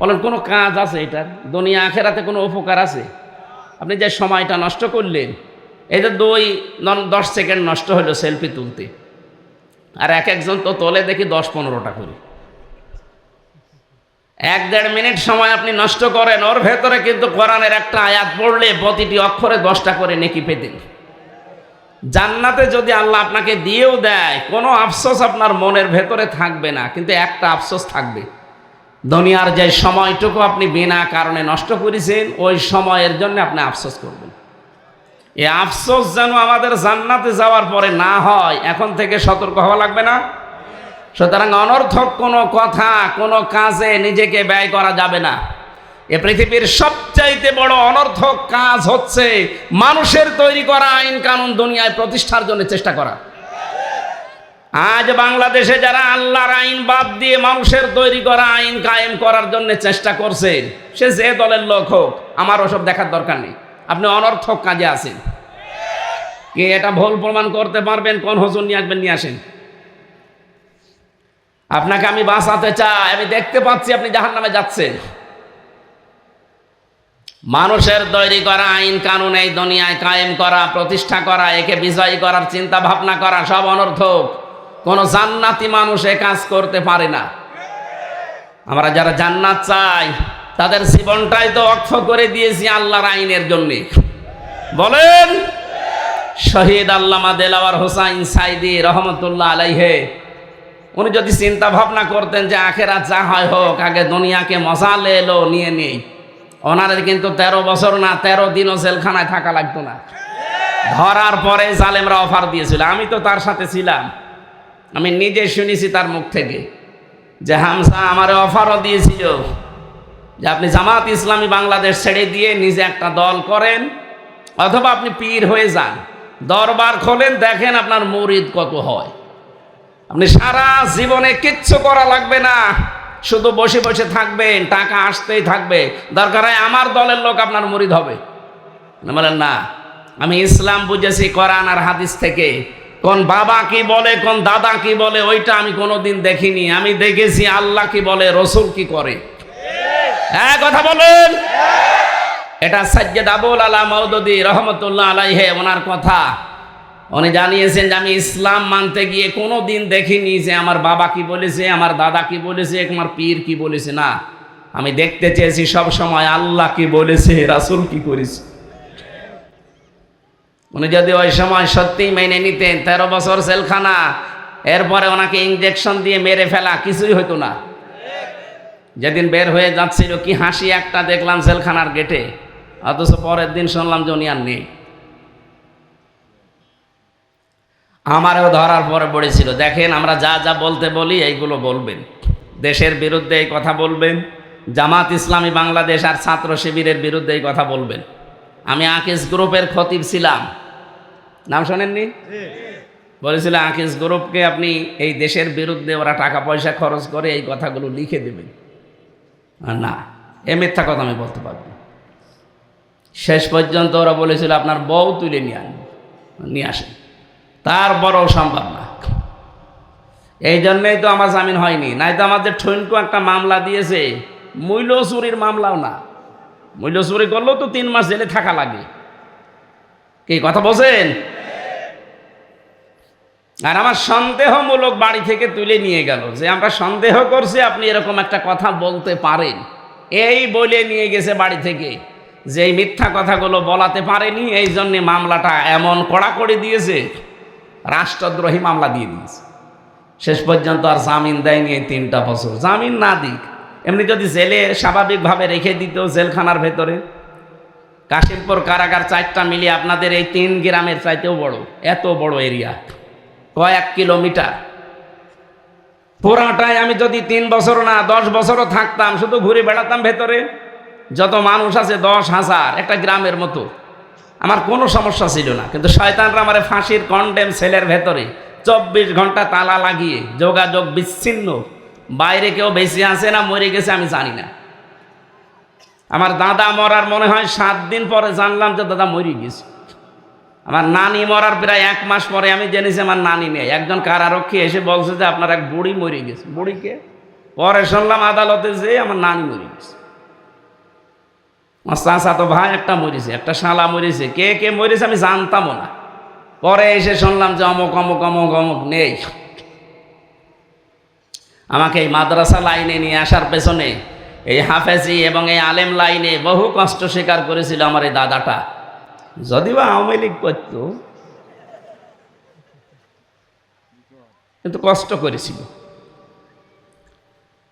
বলেন কোনো কাজ আছে এটার? দুনিয়া আখেরাতে কোনো উপকার আছে? আপনি যে সময়টা নষ্ট করলেন, এই যে 10 সেকেন্ড নষ্ট হলো সেলফি তুলতে, আর একজন তো তোলে দেখি 10-15টা করে। 1-1.5 মিনিট সময় আপনি নষ্ট করেন, ওর ভেতরে কিন্তু কোরআনের একটা আয়াত পড়লে প্রতিটি অক্ষরে 10টা করে নেকি পেতেন। জান্নাতে যদি আল্লাহ আপনাকে দিয়েও দেয়, কোনো আফসোস আপনার মনের ভেতরে থাকবে না, কিন্তু একটা আফসোস থাকবে, দুনিয়ার যে সময়টুকু আপনি বিনা কারণে নষ্ট করেছেন, ওই সময়ের জন্য আপনি আফসোস করবেন। এই আফসোস যেন আমাদের জান্নাতে যাওয়ার পরে না হয়, এখন থেকে সতর্ক হওয়া লাগবে না? সুতরাং অনর্থক কোনো কথা, কোনো কাজে নিজেকে ব্যয় করা যাবে না। এ পৃথিবীর সবচাইতে বড় অনর্থক কাজ হচ্ছে মানুষের তৈরি করা আইন কানুন দুনিয়ায় প্রতিষ্ঠার জন্য চেষ্টা করা। আজ বাংলাদেশে যারা আল্লাহর আইন বাদ দিয়ে মানুষের তৈরি করা আইন কায়েম করার জন্য চেষ্টা করছে, সে যে দলের লোক হোক, আমার ওসব দেখার দরকার নেই। আপনি অনর্থক কাজে আছেন। কে এটা ভুল প্রমাণ করতে পারবেন? কোন হুজুর নিয়ে আসবেন, নিয়ে আসেন। আপনাকে আমি বাঁচাতে চাই, আমি দেখতে পাচ্ছি আপনি জাহান্নামে যাচ্ছেন। মানুষের তৈরি করা আইন কানুন এই দুনিয়ায় কায়েম করা, প্রতিষ্ঠা করা, একে বিজয়ী করার চিন্তা ভাবনা করা সব অনর্থক। কোন জান্নাতি মানুষ এ কাজ করতে পারে না। আমরা যারা জান্নাত চাই তাদের জীবনটাই তো অক্ষ করে দিয়েছি আল্লাহর আইনের জন্য। বলেন, শহীদ আল্লামা দেলাওয়ার হোসাইন সাইদি রহমতুল্লাহ আলাইহে, উনি যদি চিন্তা ভাবনা করতেন যে আখেরাত যা হয় হোক, আগে দুনিয়াকে মজা এলো নিয়ে নেই, ওনার কিন্তু 13 বছর না 13 দিনও জেলখানায় থাকা লাগতো না। ধরার পরে জালেমরা অফার দিয়েছিল, আমি তো তার সাথে ছিলাম, আমি নিজে শুনেছি তার মুখ থেকে যে হামজা আমারে অফারও দিয়েছিল যে আপনি জামাত ইসলামী বাংলাদেশ ছেড়ে দিয়ে নিজে একটা দল করেন, অথবা আপনি পীর হয়ে যান, দরবার খোলেন, দেখেন আপনার মুরিদ কত হয়। আপনি সারা জীবনে কিচ্ছু করা লাগবে না, শুধু বসে বসে থাকবেন, টাকা আসতেই থাকবে, দরকার হয় আমার দলের লোক আপনার মুরিদ হবে। বলেন না, আমি ইসলাম বুঝেছি কোরআন আর হাদিস থেকে। কোন বাবা কি বলে, কোন দাদা কি বলে, ওইটা আমি কোনোদিন দেখিনি। আমি দেখেছি আল্লাহ কি বলে, রসুল কি করে। হ্যাঁ, কথা বলেন। এটা সাজ্জাদ আবুল আলা মওদুদী রহমতুল্লাহ আলাইহি ওনার কথা। উনি জানিয়েছেন যে আমি ইসলাম মানতে গিয়ে কোনোদিন দেখিনি যে আমার বাবা কি বলেছে, আমার দাদা কি বলেছে, আমার পীর কি বলেছে। না, আমি দেখতে চেয়েছি সব সময় আল্লাহ কি বলেছে, রাসূল কি করেছে। উনি যদি ওই সময় সত্যিই মেনে নিতেন, 13 বছর জেলখানা, এরপরে ওনাকে ইনজেকশন দিয়ে মেরে ফেলা, কিছুই হতো না। যেদিন বের হয়ে যাচ্ছিল, কি হাসি একটা দেখলাম জেলখানার গেটে, অথচ পরের দিন শুনলাম যে উনি আর নেই। আমারও ধরার পরে পড়েছিল, দেখেন আমরা যা যা বলতে বলি এইগুলো বলবেন, দেশের বিরুদ্ধে এই কথা বলবেন, জামাত ইসলামী বাংলাদেশ আর ছাত্র শিবিরের বিরুদ্ধে এই কথা বলবেন। আমি আকিস গ্রুপের খতিব ছিলাম, নাম শোনেননি? বলেছিল আকিস গ্রুপকে আপনি এই দেশের বিরুদ্ধে, ওরা টাকা পয়সা খরচ করে এই কথাগুলো লিখে দেবেন। না, এ মিথ্যা কথা আমি বলতে পারবো না। শেষ পর্যন্ত ওরা বলেছিল আপনার বউ তুলে নিয়ে আসেন, তারপরও সম্ভব না। এই জন্যই তো আমার জামিন হয়নি, নাই তো আমাদের ঠনকু একটা মামলা দিয়েছে, মূল্য চুরির মামলাও না, মূল্য চুরি করলেও তো 3 মাস জেলে থাকা লাগে। কি কথা বলছেন? আর আমার সন্দেহমূলক বাড়ি থেকে তুলে নিয়ে গেল, যে আমরা সন্দেহ করছি আপনি এরকম একটা কথা বলতে পারেন, এই বলে নিয়ে গেছে বাড়ি থেকে, যে এই মিথ্যা কথাগুলো বলাতে পারেনি, এই জন্যে মামলাটা এমন কড়াকড়ি দিয়েছে, রাষ্ট্রদ্রোহী মামলা দিয়ে দিয়েছে। শেষ পর্যন্ত আর জামিন দেয়নি এই 3টা বছর। জামিন না দিক, এমনি যদি জেলে স্বাভাবিকভাবে রেখে দিত জেলখানার ভেতরে, কাশিমপুর কারাগার 4টা মিলিয়ে আপনাদের এই 3 গ্রামের চাইতেও বড়, এত বড় এরিয়া, কয়েক কিলোমিটার পুরাটাই। আমি যদি 3 বছর না 10 বছরও থাকতাম, শুধু ঘুরে বেড়াতাম ভেতরে, যত মানুষ আছে 10,000, একটা গ্রামের মতো, আমার কোনো সমস্যা ছিল না। কিন্তু শয়তানরা আমারে ফাঁসির কন্ডেম সেলের ভেতরে 24 ঘন্টা তালা লাগিয়ে, যোগাযোগ বিচ্ছিন্ন, বাইরে কেউ বেঁচে আছে না মরে গেছে আমি জানি না। আমার দাদা মরার মনে হয় 7 দিন পরে জানলাম যে দাদা মরে গেছে। আমার নানি মরার প্রায় 1 মাস পরে আমি জেনেছি আমার নানি নেই। একজন কারারক্ষী এসে বলছে যে আপনার এক বুড়ি মরে গেছে। বুড়িকে পরে শুনলাম আদালতে যে আমার নানি মরে গেছে। আমার চাচা তো ভাই একটা মরেছে, একটা শালা মরেছে, কে কে মরেছে আমি জানতামও না। পরে এসে শুনলাম যে অমুক অমুক অমুক অমুক নেই। আমাকে এই মাদ্রাসা লাইনে নিয়ে আসার পেছনে এই হাফেজি এবং এই আলেম লাইনে বহু কষ্ট স্বীকার করেছিল আমার এই দাদাটা। যদিও আওয়ামী লীগ করত, কিন্তু কষ্ট করেছিল।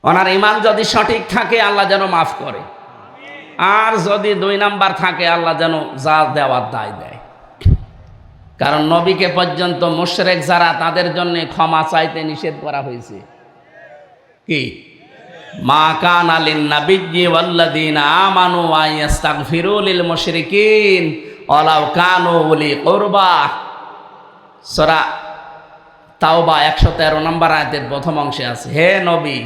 ওনার ইমান যদি সঠিক থাকে আল্লাহ যেন মাফ করে, আর যদি 2 নাম্বার থাকে আল্লাহ যেন যা দেওয়ার দায় দেয়। কারণ নবীকে পর্যন্ত মুশরিক যারা, তাদের জন্য ক্ষমা চাইতে নিষেধ করা হয়েছে। কি? মা কানা লিন নাবিয়্যি ওয়াল্লাযীনা আমানু আইয়াস্তাগফিরু লিল মুশরিকিন ওয়ালাউ কানু উলি কুরবা। সূরা তাওবা 113 নম্বর আয়াতের প্রথম অংশে আছে, হে নবী,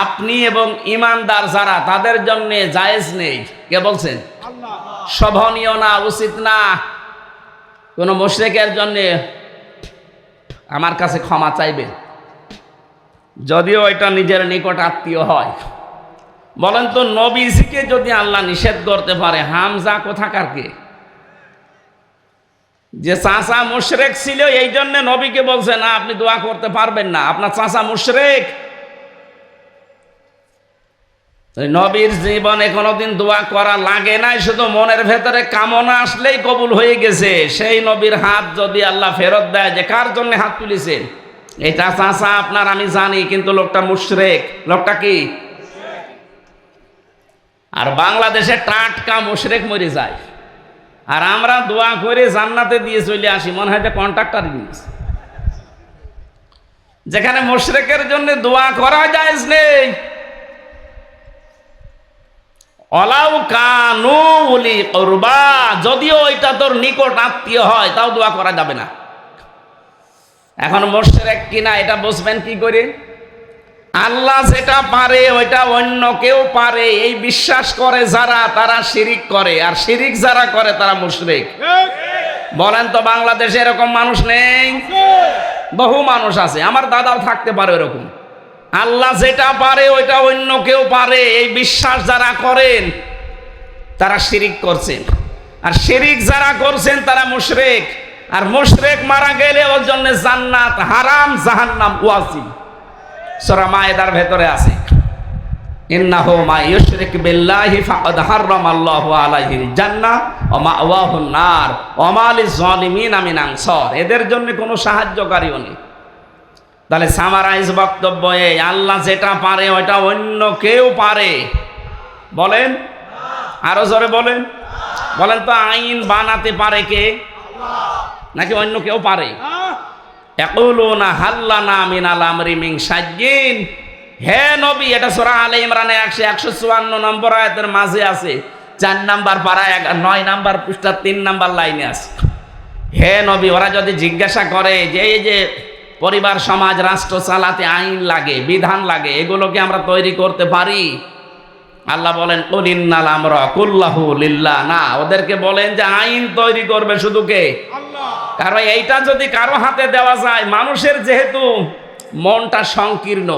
আপনি এবং ঈমানদার যারা, তাদের জন্য জায়েজ নেই। কে বলছেন? আল্লাহ। শোভনীয় না, উচিত না কোন মুশরিকের জন্য আমার কাছে ক্ষমা চাইবেন, যদিও এটা নিজের নিকট আত্মীয় হয়। বলেন তো, নবীজিকে যদি আল্লাহ নিষেধ করতে পারে, হামজা কোথাকার কে? যে চাচা মুশরিক ছিল, এই জন্য নবীকে বলছে না আপনি দোয়া করতে পারবেন না, আপনার চাচা মুশরিক। নবীর জীবনে কোনোদিন দোয়া করা লাগে নাই, শুধু মনের ভেতরে কামনা আসলেই কবুল হয়ে গেছে। সেই নবীর হাত যদি আল্লাহ ফেরত দেয়, যে কার জন্য হাত তুলেছেন, এটা চাচা আপনার আমি জানি, কিন্তু লোকটা মুশরিক। লোকটা কি? আর বাংলাদেশে টাটকা মুশরিক মরে যায়, আর আমরা দোয়া করে জান্নাতে দিয়ে চলে আসি, মনে হয় যে কন্ট্রাক্টর দিয়েছে। যেখানে মুশরিকের জন্য দোয়া করা জায়েজ নেই। ওয়ালাউ কানু উলি কুরবা, যদিও এটা তোর নিকট আত্মীয় হয়, তাও দোয়া করা যাবে না। এখন মুশরিক কিনা এটা বুঝবেন কি করে? আল্লাহ যেটা পারে ওইটা অন্য কেউ পারে, এই বিশ্বাস করে যারা, তারা শিরিক করে, আর শিরিক যারা করে তারা মুশরিক। বলেন তো, বাংলাদেশে এরকম মানুষ নেই? বহু মানুষ আছে, আমার দাদাও থাকতে পারে এরকম। আল্লাহ যেটা পারে ওইটা অন্য কেউ পারে, এই বিশ্বাস যারা করেন তারা শিরিক করছেন, আর শিরিক যারা করছেন তারা মুশরিক। আর মুশরিক মারা গেলে ওর জন্য জান্নাত হারাম, জাহান্নাম ওয়াজিব। সূরা মায়েদার ভেতরে আছে, ইন্নাহু মা ইউশরিক বিল্লাহি ফাকাদ হারামাল্লাহু আলাইহিল জান্নাহ ওয়া মাওয়াহুন নার ওয়া মা লিয-যালিমিনা মিন আনসার। এদের জন্য কোনো সাহায্যকারীও নেই। তাহলে সামারাইজ বক্তব্য এই, আল্লাহ যেটা পারে ওইটা অন্য কেউ পারে। বলেন, আরো জোরে বলেন। বলেন তো, আইন বানাতে পারে কে? নাকি অন্য কেউ পারে? ইয়াকুলুনা হাল্লানা মিনাল আমরি মিন শাইইন। হে নবী, এটা সূরা আলে ইমরানে 154 নম্বর আয়াতের মাঝে আছে, 4 নাম্বার পারা 9 নাম্বার পৃষ্ঠা 3 নাম্বার লাইনে আছে। হে নবী, ওরা যদি জিজ্ঞাসা করে যে এই যে পরিবার সমাজ রাষ্ট্র চালাতে আইন লাগে, বিধান লাগে, এগুলোকে আমরা তৈরি করতে পারি? আল্লাহ বলেন, কুল ইন্নাল আমরা কুল্লাহু লিল্লাহ। না, ওদেরকে বলেন যে আইন তৈরি করবে শুধু কে? আল্লাহ। কারণ এইটা যদি কারো হাতে দেওয়া যায়, মানুষের যেহেতু মনটা সংকীর্ণ,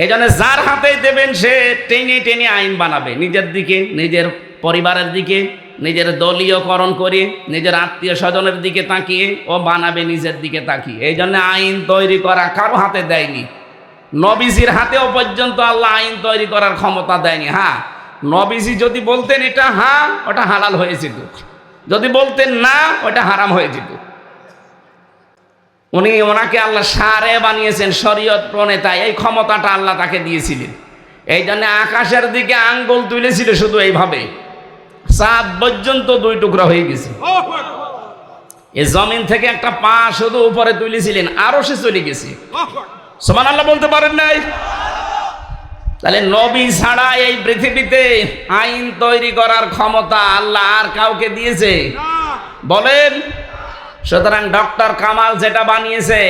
এই জন্য যার হাতেই দেবেন সে টেনে টেনে আইন বানাবে, নিজের দিকে, নিজের পরিবারের দিকে, নিজের দলীয়করণ করে, নিজের আত্মীয় স্বজনের দিকে তাকিয়ে ও বানাবে নিজের দিকে তাকিয়ে। এই জন্য আইন তৈরি করা কারো হাতে দেয়নি, নবীজির হাতেও পর্যন্ত আল্লাহ আইন তৈরি করার ক্ষমতা দেয়নি। হ্যাঁ, নবীজি যদি বলতেন এটা হ্যাঁ, ওটা হালাল হয়ে যেত, যদি বলতেন না, ওটা হারাম হয়ে যেত। ওনাকে আল্লাহ সারে বানিয়েছেন, শরীয়ত প্রণেতা, এই ক্ষমতাটা আল্লাহ তাকে দিয়েছিলেন। এই জন্য আকাশের দিকে আঙ্গুল তুলেছিল শুধু এইভাবে, চাঁদ পর্যন্ত 2 টুকরা হয়ে গেছে। এই জমিন থেকে একটা পা শুধু উপরে তুলেছিলেন, আরো সে চলে গেছে। সুবহানাল্লাহ বলতে পারেন নাই? তাহলে নবী ছাড়া এই পৃথিবীতে আইন তৈরি করার ক্ষমতা আল্লাহ আর কাউকে দিয়েছে? বলেন। সুতরাং ডক্টর কামাল যেটা বানিয়েছে,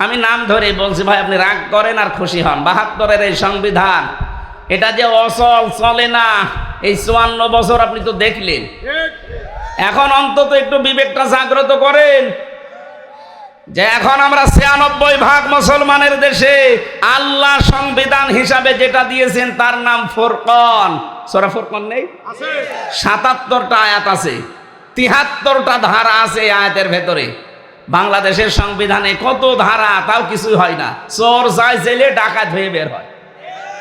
আমি নাম ধরে বলছি, ভাই আপনি রাগ করেন আর খুশি হন, 72-এর এই সংবিধান, এটা যে অচল, চলে না, এই 54 বছর আপনি তো দেখলেন। এখন অন্তত একটু বিবেকটা জাগ্রত করেন। যে এখন আমরা ৯৬% মুসলমানের দেশে আল্লাহ সংবিধান হিসাবে যেটা দিয়েছেন তার নাম ফুরকান। সূরা ফুরকান নেই? ৭৭টা আয়াত আছে, ৭৩টা ধারা আছে আয়াতের ভেতরে। বাংলাদেশের সংবিধানে কত ধারা, তাও কিছুই হয় না। চোর যায় জেলে, ডাকাত হয়ে বের হয়।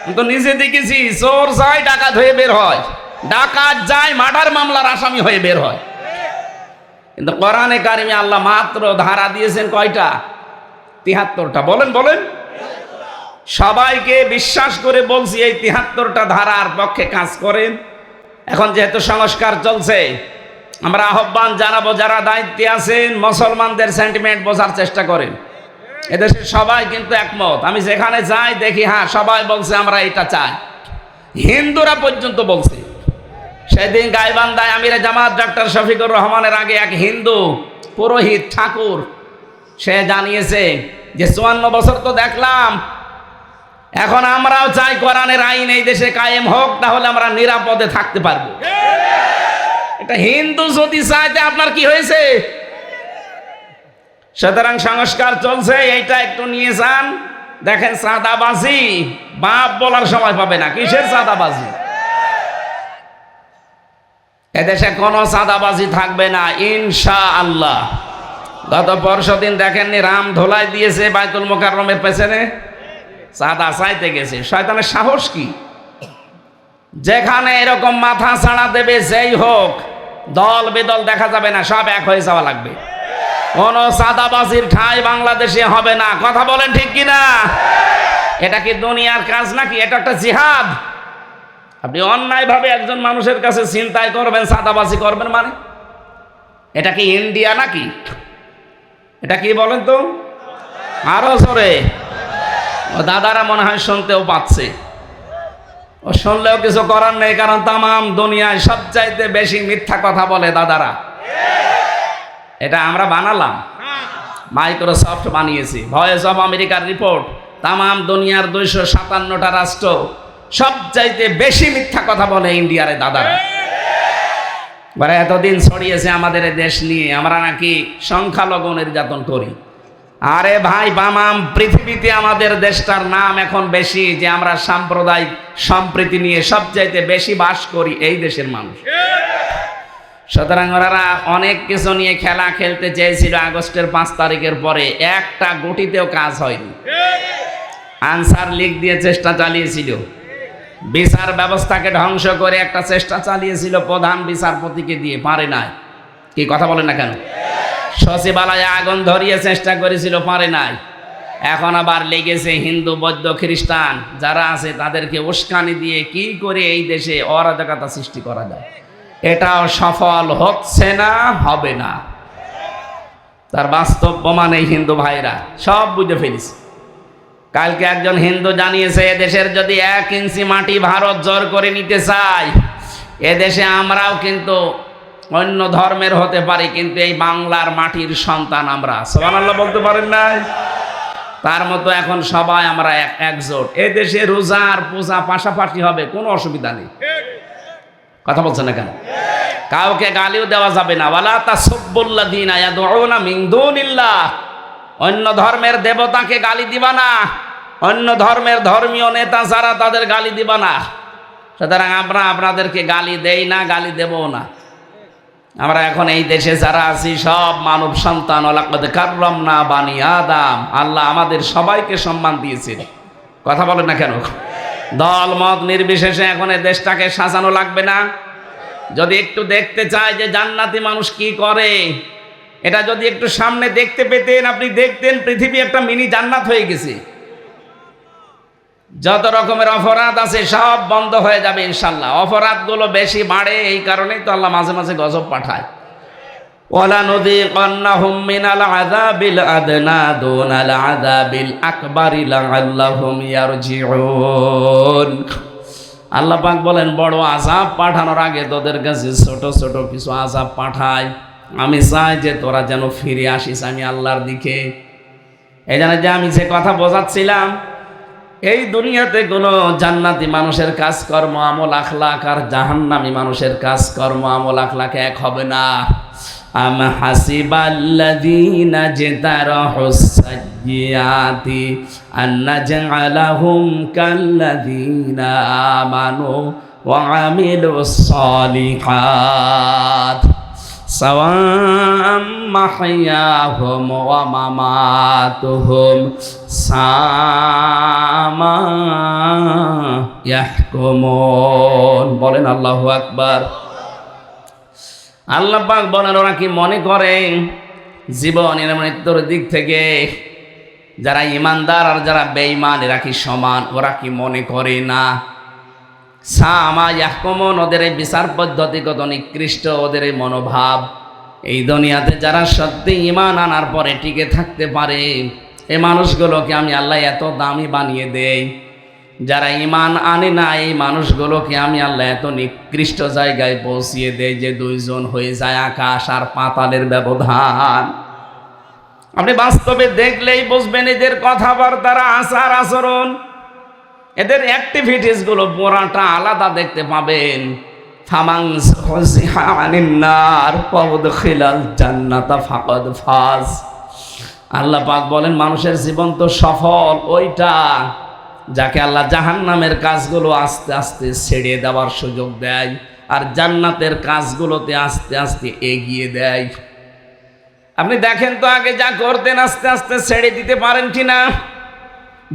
আমি তো নিজে দেখেছি, চোর যায় ডাকাত হয়ে বের হয়, ডাকাত যায় মার্ডার মামলার আসামি হয়ে বের হয়। কিন্তু কোরআনে কারিমে আল্লাহ মাত্র ধারা দিয়েছেন কয়টা? ৭৩টা। বলেন বলেন। সবাইকে বিশ্বাস করে বলছি এই ৭৩টা ধারার পক্ষে কাজ করেন। এখন যেহেতু সংস্কার চলছে, আমরা আহ্বান জানাবো যারা দায়িত্বে আছেন মুসলমানদের সেন্টিমেন্ট বোঝার চেষ্টা করেন। এদেশের সবাই কিন্তু একমত। আমি যেখানে যাই দেখি, হ্যাঁ সবাই বলছে আমরা এটা চাই, হিন্দুরা পর্যন্ত বলছে। সেদিন গাইবান্ধায় আমিরে জামাত ডক্টর শফিকুর রহমানের আগে এক হিন্দু পুরোহিত ঠাকুর, সে জানিয়েছে যে ৫৪ বছর তো দেখলাম, এখন আমরাও চাই কোরআনের আইন এই দেশে কায়েম হোক, তাহলে আমরা নিরাপদে থাকতে পারবো। এটা হিন্দু যদি চাইতে আপনার কি হয়েছে? সুতরাং সংস্কার চলছে, এইটা একটু নিয়ে যান। দেখেন চাঁদাবাজি বাপ বলার সময় পাবে না। কিসের চাঁদাবাজি? এদেশে কোনো চাঁদাবাজি থাকবে না ইনশাআল্লাহ। গত পরশুদিন দেখেননি রাম ধোলাই দিয়েছে বাইতুল মোকাররমের পেছনে, চাঁদা চাইতে গেছে। শয়তানের সাহস কি! যেখানে এরকম মাথা ছাড়া দেবে যেই হোক, দল বেদল দেখা যাবে না, সব এক হয়ে যাওয়া লাগবে। কোন চাঁদাবাজির ঠাঁই বাংলাদেশে হবে না। কথা বলেন ঠিক কিনা? এটা কি দুনিয়ার কাজ নাকি? এটা একটা জিহাদ। আপনি অন্যায়ভাবে একজন মানুষের কাছে ছিনতাই করবেন, চাঁদাবাজি করবেন, মানে এটা কি ইন্ডিয়া নাকি? এটা কি বলেন তো? আরো জোরে। ও দাদারা মনে হয় শুনতেও পাচ্ছে। ও শুনলেও কিছু করার নেই, কারণ তামাম দুনিয়ায় সবচাইতে বেশি মিথ্যা কথা বলে দাদারা। এটা আমরা বানালাম, মাইক্রোসফট বানিয়েছি। ভয়েস অফ আমেরিকার রিপোর্ট, তামাম দুনিয়ার ২৫৭টা রাষ্ট্র সবচাইতে বেশি মিথ্যা কথা বলে ইন্ডিয়ার দাদারা। এতদিন ছড়িয়েছে আমাদের দেশ নিয়ে আমরা নাকি সংখ্যালঘু নির্যাতন করি। আরে ভাই, বামাম পৃথিবীতে আমাদের দেশটার নাম এখন বেশি, যে আমরা সাম্প্রদায়িক সম্প্রীতি নিয়ে সবচাইতে বেশি বাস করি এই দেশের মানুষ। সুতরাং ওরা অনেক কিছু নিয়ে খেলা খেলতে চেয়েছিল আগস্টের ৫ তারিখের পরে, একটা গুটিতেও কাজ হয়নি। আনসার লীগ দিয়ে চেষ্টা চালিয়েছিল, বিচার ব্যবস্থাকে ধ্বংস করে একটা চেষ্টা চালিয়েছিল প্রধান বিচারপতিকে দিয়ে, পারে নাই। কি কথা বলেন না কেন? সচিবালয়ে আগুন ধরিয়ে চেষ্টা করেছিল, পারে নাই। এখন আবার লেগেছে হিন্দু বৌদ্ধ খ্রিস্টান যারা আছে তাদেরকে উস্কানি দিয়ে কি করে এই দেশে অরাজকতা সৃষ্টি করা যায়। এটাও সফল হচ্ছে না, হবে না। তার বাস্তব প্রমাণ এই হিন্দু ভাইরা সব বুঝে ফেলিস। কালকে একজন হিন্দু জানিয়েছে, এদেশের যদি ১ ইঞ্চি মাটি ভারত জোর করে নিতে চায়, এদেশে আমরাও কিন্তু অন্য ধর্মের হতে পারি, কিন্তু এই বাংলার মাটির সন্তান আমরা। সুবহানাল্লাহ বলতে পারেন না? তার মতো এখন সবাই আমরা একজোট। এদেশে রোজা আর পূজা পাশাপাশি হবে, কোনো অসুবিধা নেই। কথা বলছেন না কেন? কাউকে গালিও দেওয়া যাবে না। ওয়ালা তাসুব্বুল্লাযীনা ইয়াদউনা মিন দুনিল্লাহ, অন্য ধর্মের দেবতাকে গালি দিবা না, অন্য ধর্মের ধর্মীয় নেতা যারা তাদের গালি দিবা না। সুতরাং আমরা আপনাদেরকে গালি দেই না, গালি দেবও না। আমরা এখন এই দেশে যারা আছি সব মানব সন্তান। ওয়ালাকাদ কাররামনা বানি আদম, আল্লাহ আমাদের সবাইকে সম্মান দিয়েছেন। কথা বলেন না কেন? দল মত নির্বিশেষে এখন এই দেশটাকে সাজানো লাগবে না? যদি একটু দেখতে চাই যে জান্নাতি মানুষ কি করে, এটা যদি একটু সামনে দেখতে পেতেন, আপনি দেখতেন পৃথিবী একটা মিনি জান্নাত হয়ে গেছে। যত রকমের অপরাধ আছে সব বন্ধ হয়ে যাবে ইনশাল্লাহ। অপরাধগুলো বেশি বাড়ে, এই কারণেই তো আল্লাহ মাঝে মাঝে গজব পাঠায়। ওয়ালা নুযিকান্নাহুম মিনাল আযাবিল আদনা দুনাল আযাবিল আকবারি লাআল্লাহুম ইয়ারজিউন। আল্লাহ পাক বলেন, বড় আযাব পাঠানোর আগে তোদের কাছে ছোট ছোট কিছু আযাব পাঠায়। আমি চাই যে তোরা যেন ফিরে আসিস আমি আল্লাহর দিকে। এই জন্য যে আমি যে কথা বোঝাচ্ছিলাম, এই দুনিয়াতে কোনো জান্নাতি মানুষের কাজকর্ম আমল আখলাক আর জাহান্নামী মানুষের কাজকর্ম আমল আখলাক এক হবে না। আম হাসিবাল্লাযীনা ইজতারাহুস সাইয়্যাতি আন নাজআলাহুম কাল্লাযীনা আমানু ওয়া আমিলুস সালিহাত সাওয়াম মাহইয়াহুম ওয়া মামাতুহুম সামা ইয়াহকুমুন। বলেন আল্লাহু আকবার। আল্লাহ পাক বলেন, ওরা কি মনে করে জীবনের মৃত্যুর দিক থেকে যারা ইমানদার আর যারা বেঈমান এরা কি সমান? ওরা কি মনে করে না? সামা ইয়াহকুমুন, ওদের এই বিচার পদ্ধতি কত নিকৃষ্ট, ওদের এই মনোভাব। এই দুনিয়াতে যারা সত্যি ঈমান আনার পরে টিকে থাকতে পারে এই মানুষগুলোকে আমি আল্লাহ এত দামি বানিয়ে দেই। যারা ঈমান আনে না এই মানুষগুলোকে আমি আল্লাহ এত নিকৃষ্ট জায়গায় পৌঁছিয়ে দেই যে দুইজন হয়ে যায় আকাশ আর পাতালের ব্যবধান। আপনি বাস্তবে দেখলেই বুঝবেন এদের কথাবার্তার আচার আচরণ, এদের অ্যাক্টিভিটিস গুলো পুরাটা আলাদা দেখতে পাবেন। ফামান যুহজিহা আনিন নার ওয়া উদখিলাল জান্নাতা ফাকাদ ফাজ। আল্লাহ পাক বলেন মানুষের জীবন তো সফল ওইটা যাকে আল্লাহ জাহান্নামের কাজগুলো আস্তে আস্তে ছেড়ে দেওয়ার সুযোগ দেয় আর জান্নাতের কাজগুলোতে আস্তে আস্তে এগিয়ে দেয়। আপনি দেখেন তো আগে যা করতেন আস্তে আস্তে ছেড়ে দিতে পারেন কিনা?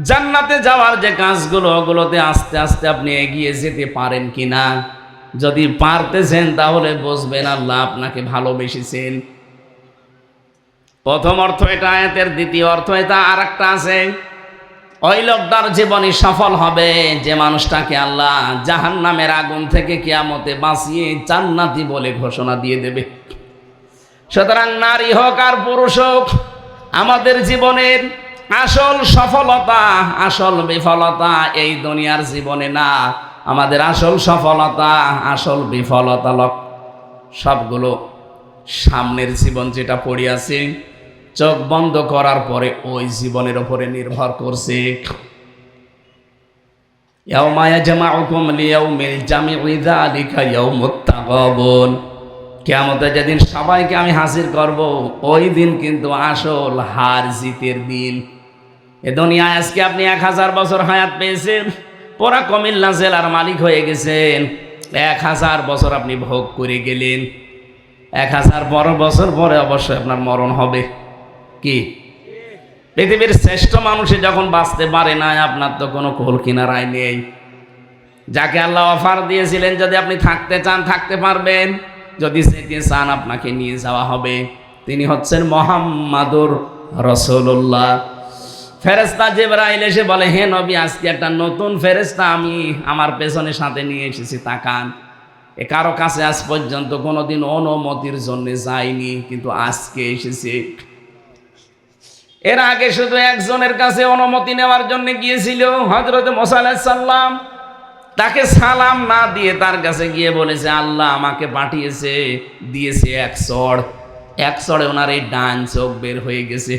জান্নাতে যাওয়ার যে কাজগুলো ওগুলোতে আস্তে আস্তে আপনি এগিয়ে যেতে পারেন কিনা? যদি পারতেছেন তাহলে বুঝবেন আল্লাহ আপনাকে ভালোবেসেছেন। প্রথম অর্থ এটা আয়াতের, দ্বিতীয় অর্থ এটা আর একটা আছে। ওই লোকটার জীবনে সফল হবে যে মানুষটাকে আল্লাহ জাহান্নামের আগুন থেকে কিয়ামতে বাঁচিয়ে জান্নাতি বলে ঘোষণা দিয়ে দেবে। সুতরাং নারী হোক আর পুরুষ হোক, আমাদের জীবনের আসল সফলতা আসল বিফলতা এই দুনিয়ার জীবনে না। আমাদের আসল সফলতা আসল বিফলতা সবগুলো সামনের জীবন যেটা পড়ে আছে চোখ বন্ধ করার পরে ওই জীবনের উপরে নির্ভর করছে। ইয়াউমা ইয়াজমাউকুম লিয়াউমিল জামি'i যালিকা ইয়াউমুত তাগাবুন। কিয়ামতে যেদিন সবাইকে আমি হাজির করব ওই দিন কিন্তু আসল হার জিতের দিন। এ দুনিয়ায় আজকে আপনি 1000 বছর হায়াত পেয়েছেন, পুরা কুমিল্লা জেলার মালিক হয়ে গেছেন। 1000 বছর আপনি ভোগ করে গেলেন। 1000 বছর পরে অবশ্যই আপনার মরণ হবে। কি পৃথিবীর শ্রেষ্ঠ মানুষে যখন বাঁচতে পারে না, আপনার তো কোনো কুল কিনারায় নেই। যাকে আল্লাহ অফার দিয়েছিলেন যদি আপনি থাকতে চান থাকতে পারবেন, যদি যেতে চান আপনাকে নিয়ে যাওয়া হবে। তিনি হচ্ছেন মুহাম্মাদুর রাসূলুল্লাহ। ফেরেশতা জিবরাইল এসে বলে, হে নবী আজকে একটা নতুন ফেরেশতা আমি আমার পেছনে সাথে নিয়ে এসেছি, তাকান। এ কারো কাছে আজ পর্যন্ত কোনোদিন অনুমতির জন্য যায়নি, কিন্তু আজকে এসেছে। এর আগে শুধু একজনের কাছে অনুমতি নেওয়ার জন্য গিয়েছিল, হযরত মুসা আলাইহিস সালাম। তাকে সালাম না দিয়ে তার কাছে গিয়ে বলেছে আল্লাহ আমাকে পাঠিয়েছে, দিয়েছে এক চড়ে ওনার এই ডান চোখ বের হয়ে গেছে।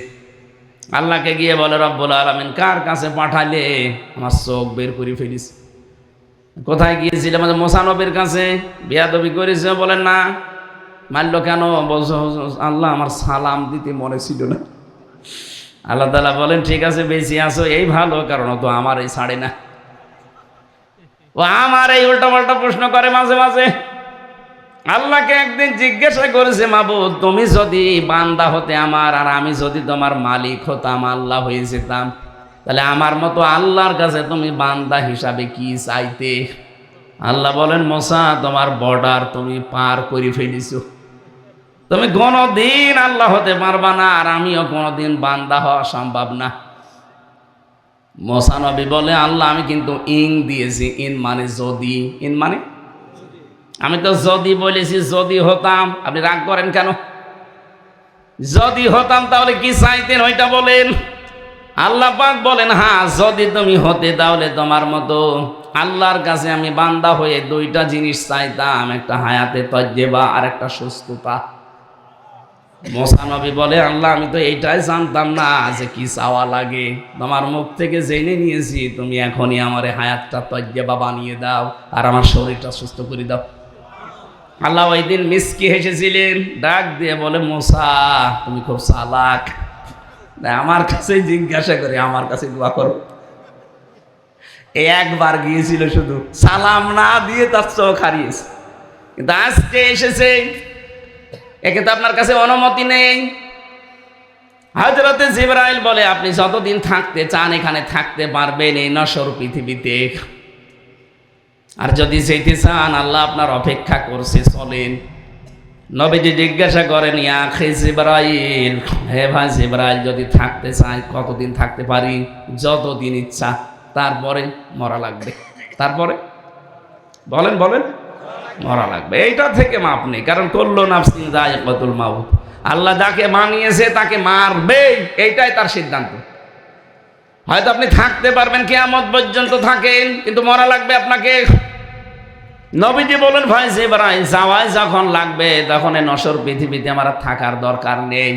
আল্লাহকে গিয়ে বলে রব্বুল আলামিন কার কাছে পাঠালে? আমার চোখ বের করে ফেলিস। কোথায় গিয়েছিল? আমাদের মুসা নবীর কাছে। বেয়াদবি করেছে? বলেন না। মারলো কেন? বলছো আল্লাহ আমার সালাম দিতে মনে ছিল না। আল্লাহ তাআলা বলেন ঠিক আছে বেঁচে আসো এই ভালো, কারণ তো আমার এই ছাড়ে না। ও আমার এই উল্টাপাল্টা প্রশ্ন করে মাঝে মাঝে। আল্লাহকে একদিন জিজ্ঞাসা করেছে, মাবুদ তুমি যদি বান্দা হতে আমার, আর আমি যদি তোমার মালিক হতাম, আল্লাহ হয়ে যেতাম, তাহলে আমার মতো আল্লাহর কাছে তুমি বান্দা হিসাবে কি চাইতে? আল্লাহ বলেন মুসা তোমার বর্ডার তুমি পার করে ফেলিছো, তুমি কোনোদিন আল্লাহ হতে পারবা না, আর আমিও কোনোদিন বান্দা হওয়া সম্ভব না। মুসা নবী বলে আল্লাহ আমি কিন্তু ইন দিয়েছি, ইন মানে যদি, ইন মানে আমি তো যদি বলেছি যদি হতাম। আপনি রাগ করেন কেন? যদি হতাম তাহলে কি চাইতেন ওইটা বলেন। আল্লাহ পাক বলেন হ্যাঁ যদি তুমি হতে তাহলে তোমার মতো আল্লাহর কাছে আমি বান্দা হয়ে দুইটা জিনিস চাইতাম, একটা হায়াতে তজ্জেবা আর একটা সুস্থতা। মুসা নবী বলে আল্লাহ আমি তো এইটাই জানতাম না যে কি চাওয়া লাগে, তোমার মুখ থেকে জেনে নিয়েছি, তুমি এখনই আমার হায়াতটা তজ্জেবা বানিয়ে দাও আর আমার শরীরটা সুস্থ করে দাও। আল্লাহ ওই দিন মিসকি হেসেছিলেন, ডাক দিয়ে বলে মুসা তুমি খুব চালাক, আমার কাছে জিজ্ঞাসা করে আমার কাছে দোয়া করো। একবার গিয়েছিল শুধু, সালাম না দিয়ে তার চোখ হারিয়েছে। কিন্তু আজকে এসেছে, একে তো আপনার কাছে অনুমতি নেই। হযরতে জিবরাইল বলে আপনি যতদিন থাকতে চান এখানে থাকতে পারবেন এই নশ্বর পৃথিবীতে, আর যদি যেতে চান আল্লাহ আপনার অপেক্ষা করছে, চলেন। নবীজি জিজ্ঞাসা করেন ইয়া আখি জিবরাইল, হে ভাই জিবরাইল, যদি থাকতে চাই কতদিন থাকতে পারি? যতদিন ইচ্ছা, তারপরে মরা লাগবে। তারপরে বলেন বলেন, মরা লাগবে। এইটা থেকে মাপ নেই, কারণ কুল্লু নাফসিন যায়িকাতুল মাউত, আল্লাহ যাকে বানিয়েছে তাকে মারবে, এইটাই তার সিদ্ধান্ত। হয়তো আপনি থাকতে পারবেন কিয়ামত পর্যন্ত থাকেন, কিন্তু মরা লাগবে আপনাকে। নবীজি বলেন ভাই জিবরাইল, যাওয়াই যখন লাগবে তখন এই নশ্বর পৃথিবীতে আমার থাকার দরকার নেই।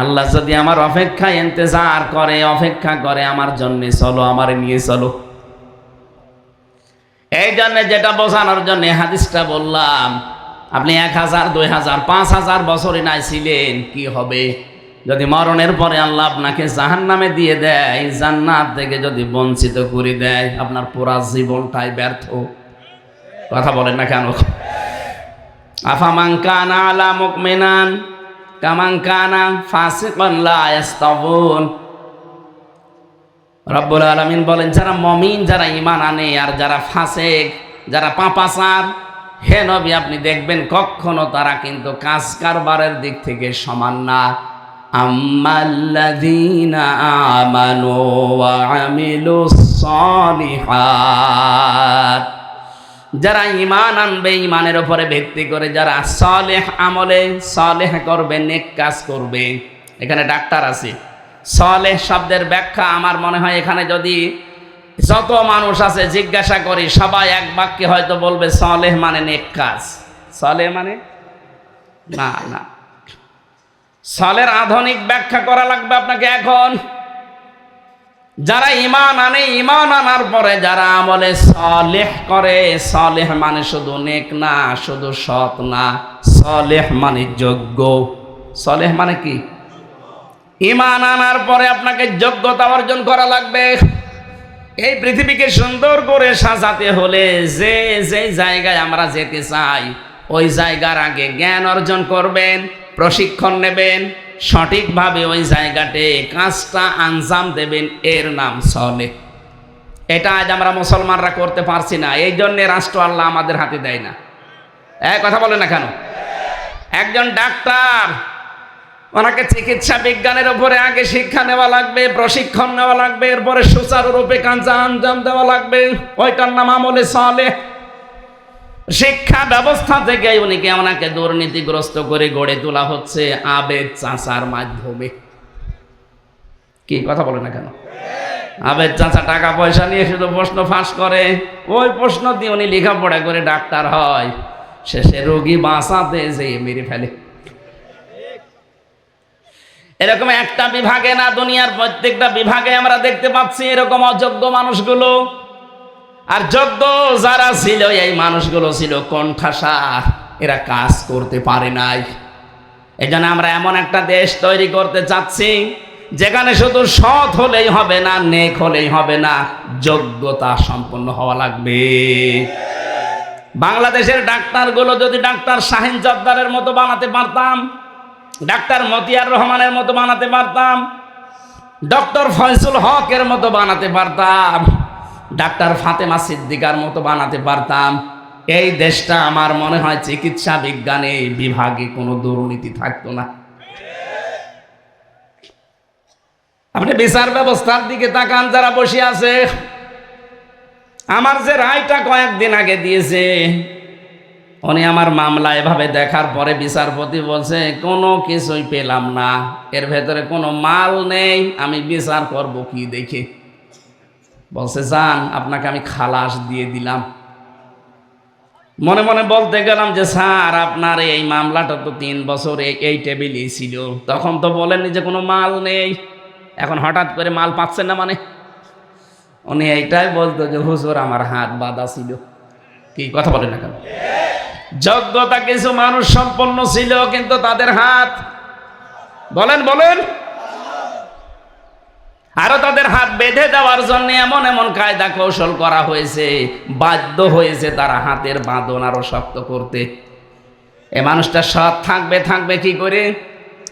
আল্লাহ যদি আমার অপেক্ষায় ইন্তজার করে, অপেক্ষা করে আমার জন্য, চলো আমারে নিয়ে চলো। এই জন্য যেটা বোঝানোর জন্য হাদিসটা বললাম, আপনি 1000, 2000, 5000 বছরই নাই ছিলেন, কি হবে যদি মরণের পরে আল্লাহ আপনাকে জাহান্নামে দিয়ে দেয়, জান্নাত থেকে যদি বঞ্চিত করে দেয়, আপনার পুরা জীবনটাই ব্যর্থ। কথা বলেন না কেন? আফামান কানা আলা মুমিনান কামান কানা ফাসিকান লা ইস্তাবুন। রব্বুল আলামিন বলেন যারা মুমিন, যারা ঈমান আনে, আর যারা ফাসিক, যারা পাপাচার, হে নবী আপনি দেখবেন কখনো তারা কিন্তু কাজ কারবারের দিক থেকে সমান না। আম্মাল্লাযীনা আমানু ওয়া আমিলুস সালিহাত, যারা ঈমান আনবে, ঈমানের উপরে ভিত্তি করে যারা সালেহ আমলে সালেহ করবে, নেক কাজ করবে। এখানে ডাক্তার আছে, সালেহ শব্দের ব্যাখ্যা আমার মনে হয় এখানে যদি যত মানুষ আছে জিজ্ঞাসা করি, সবাই এক বাক্যে হয়তো বলবে সালেহ মানে নেক কাজ। সালেহ মানে না, না, সালের আধুনিক ব্যাখ্যা করা লাগবে আপনাকে এখন। যারা ঈমান আনে, ঈমান আনার পরে যারা আমলে সালেহ করে, সালেহ মানে শুধু নেক না, শুধু সৎ না, সালেহ মানে যোগ্য। সালেহ মানে কি? ঈমান আনার পরে আপনাকে যোগ্যতা অর্জন করা লাগবে। এই পৃথিবীকে সুন্দর করে সাজাতে হলে যে যে জায়গায় আমরা যেতে চাই, ওই জায়গার আগে জ্ঞান অর্জন করবেন, প্রশিক্ষণ নেবেন, সঠিকভাবে ওই জায়গাতে কাজটা আঞ্জাম দেবেন, এর নাম সালেহ। এটা আজ আমরা মুসলমানরা করতে পারছি না, এই জন্যে রাষ্ট্র আল্লাহ আমাদের হাতে দেয় না। কথা বলে না কেন? একজন ডাক্তার, ওনাকে চিকিৎসা বিজ্ঞানের উপরে আগে শিক্ষা নেওয়া লাগবে, প্রশিক্ষণ নেওয়া লাগবে, এরপরে সুচারুরূপে কাজটা আঞ্জাম দেওয়া লাগবে, ওইটার নাম আমলে সালেহ। শিক্ষা ব্যবস্থা থেকে ওনাকে দুর্নীতিগ্রস্ত করে গড়ে তোলা হচ্ছে আবেদ চাচার মাধ্যমে। কি কথা বলে না কেন? আবেদ চাচা টাকা পয়সা নিয়ে শুধু প্রশ্ন ফাঁস করে, ওই প্রশ্ন দিয়ে উনি লেখাপড়া করে ডাক্তার হয়, শেষে রোগী বাঁচাতে যেয়ে মেরে ফেলে। এরকম একটা বিভাগে না, দুনিয়ার প্রত্যেকটা বিভাগে আমরা দেখতে পাচ্ছি এরকম অযোগ্য মানুষগুলো। আর যোগ্য যারা ছিল, এই মানুষগুলো ছিল কোণঠাসা, এরা কাজ করতে পারে নাই। এই জন্য আমরা এমন একটা দেশ তৈরি করতে চাচ্ছি যেখানে শুধু সৎ হলেই হবে না, নেক হলেই হবে না, যোগ্যতা সম্পন্ন হওয়া লাগবে। বাংলাদেশের ডাক্তারগুলো যদি ডাক্তার শাহিন জব্বারের মতো বানাতে পারতাম, ডাক্তার মতিয়ার রহমানের মতো বানাতে পারতাম, ডক্টর ফয়জুল হকের মতো বানাতে পারতাম, ডাক্তার ফাতেমা সিদ্দিকার মতো বানাতে পারতাম, এই দেশটা আমার মনে হয় চিকিৎসা বিজ্ঞানে বিভাগে কোনো দুর্নীতি থাকতো না। আপনি বিচার ব্যবস্থার দিকে তাকান, যারা বসে আছে, আমার যে রায়টা কয়েকদিন আগে দিয়েছে, উনি আমার মামলা এভাবে দেখার পরে বিচারপতি বলছে কোনো কিছুই পেলাম না, এর ভেতরে কোনো মাল নেই, আমি বিচার করব কি দেখে। বলছে যান, আপনাকে আমি খালাস দিয়ে দিলাম। মনে মনে বলতে গেলাম যে স্যার আপনার এই মামলাটা তো 3 বছর এই টেবিলই ছিল, তখন তো বলেননি যে কোনো মাল নেই, এখন হঠাৎ করে মাল পাচ্ছেন না মানে? উনি এইটাই বলতো যে হুজুর আমার হাত বাঁধা ছিল। কি কথা বলেন না কেন? যোগ্যতা কিছু মানুষ সম্পন্ন ছিল, কিন্তু তাদের হাত, বলেন বলেন, আরো তাদের হাত বেঁধে দেওয়ার জন্য এমন এমন কায়দা কৌশল করা হয়েছে, বাধ্য হয়েছে তারা হাতের বাঁধন আরো শক্ত করতে। এ মানুষটা সৎ থাকবে কি করে?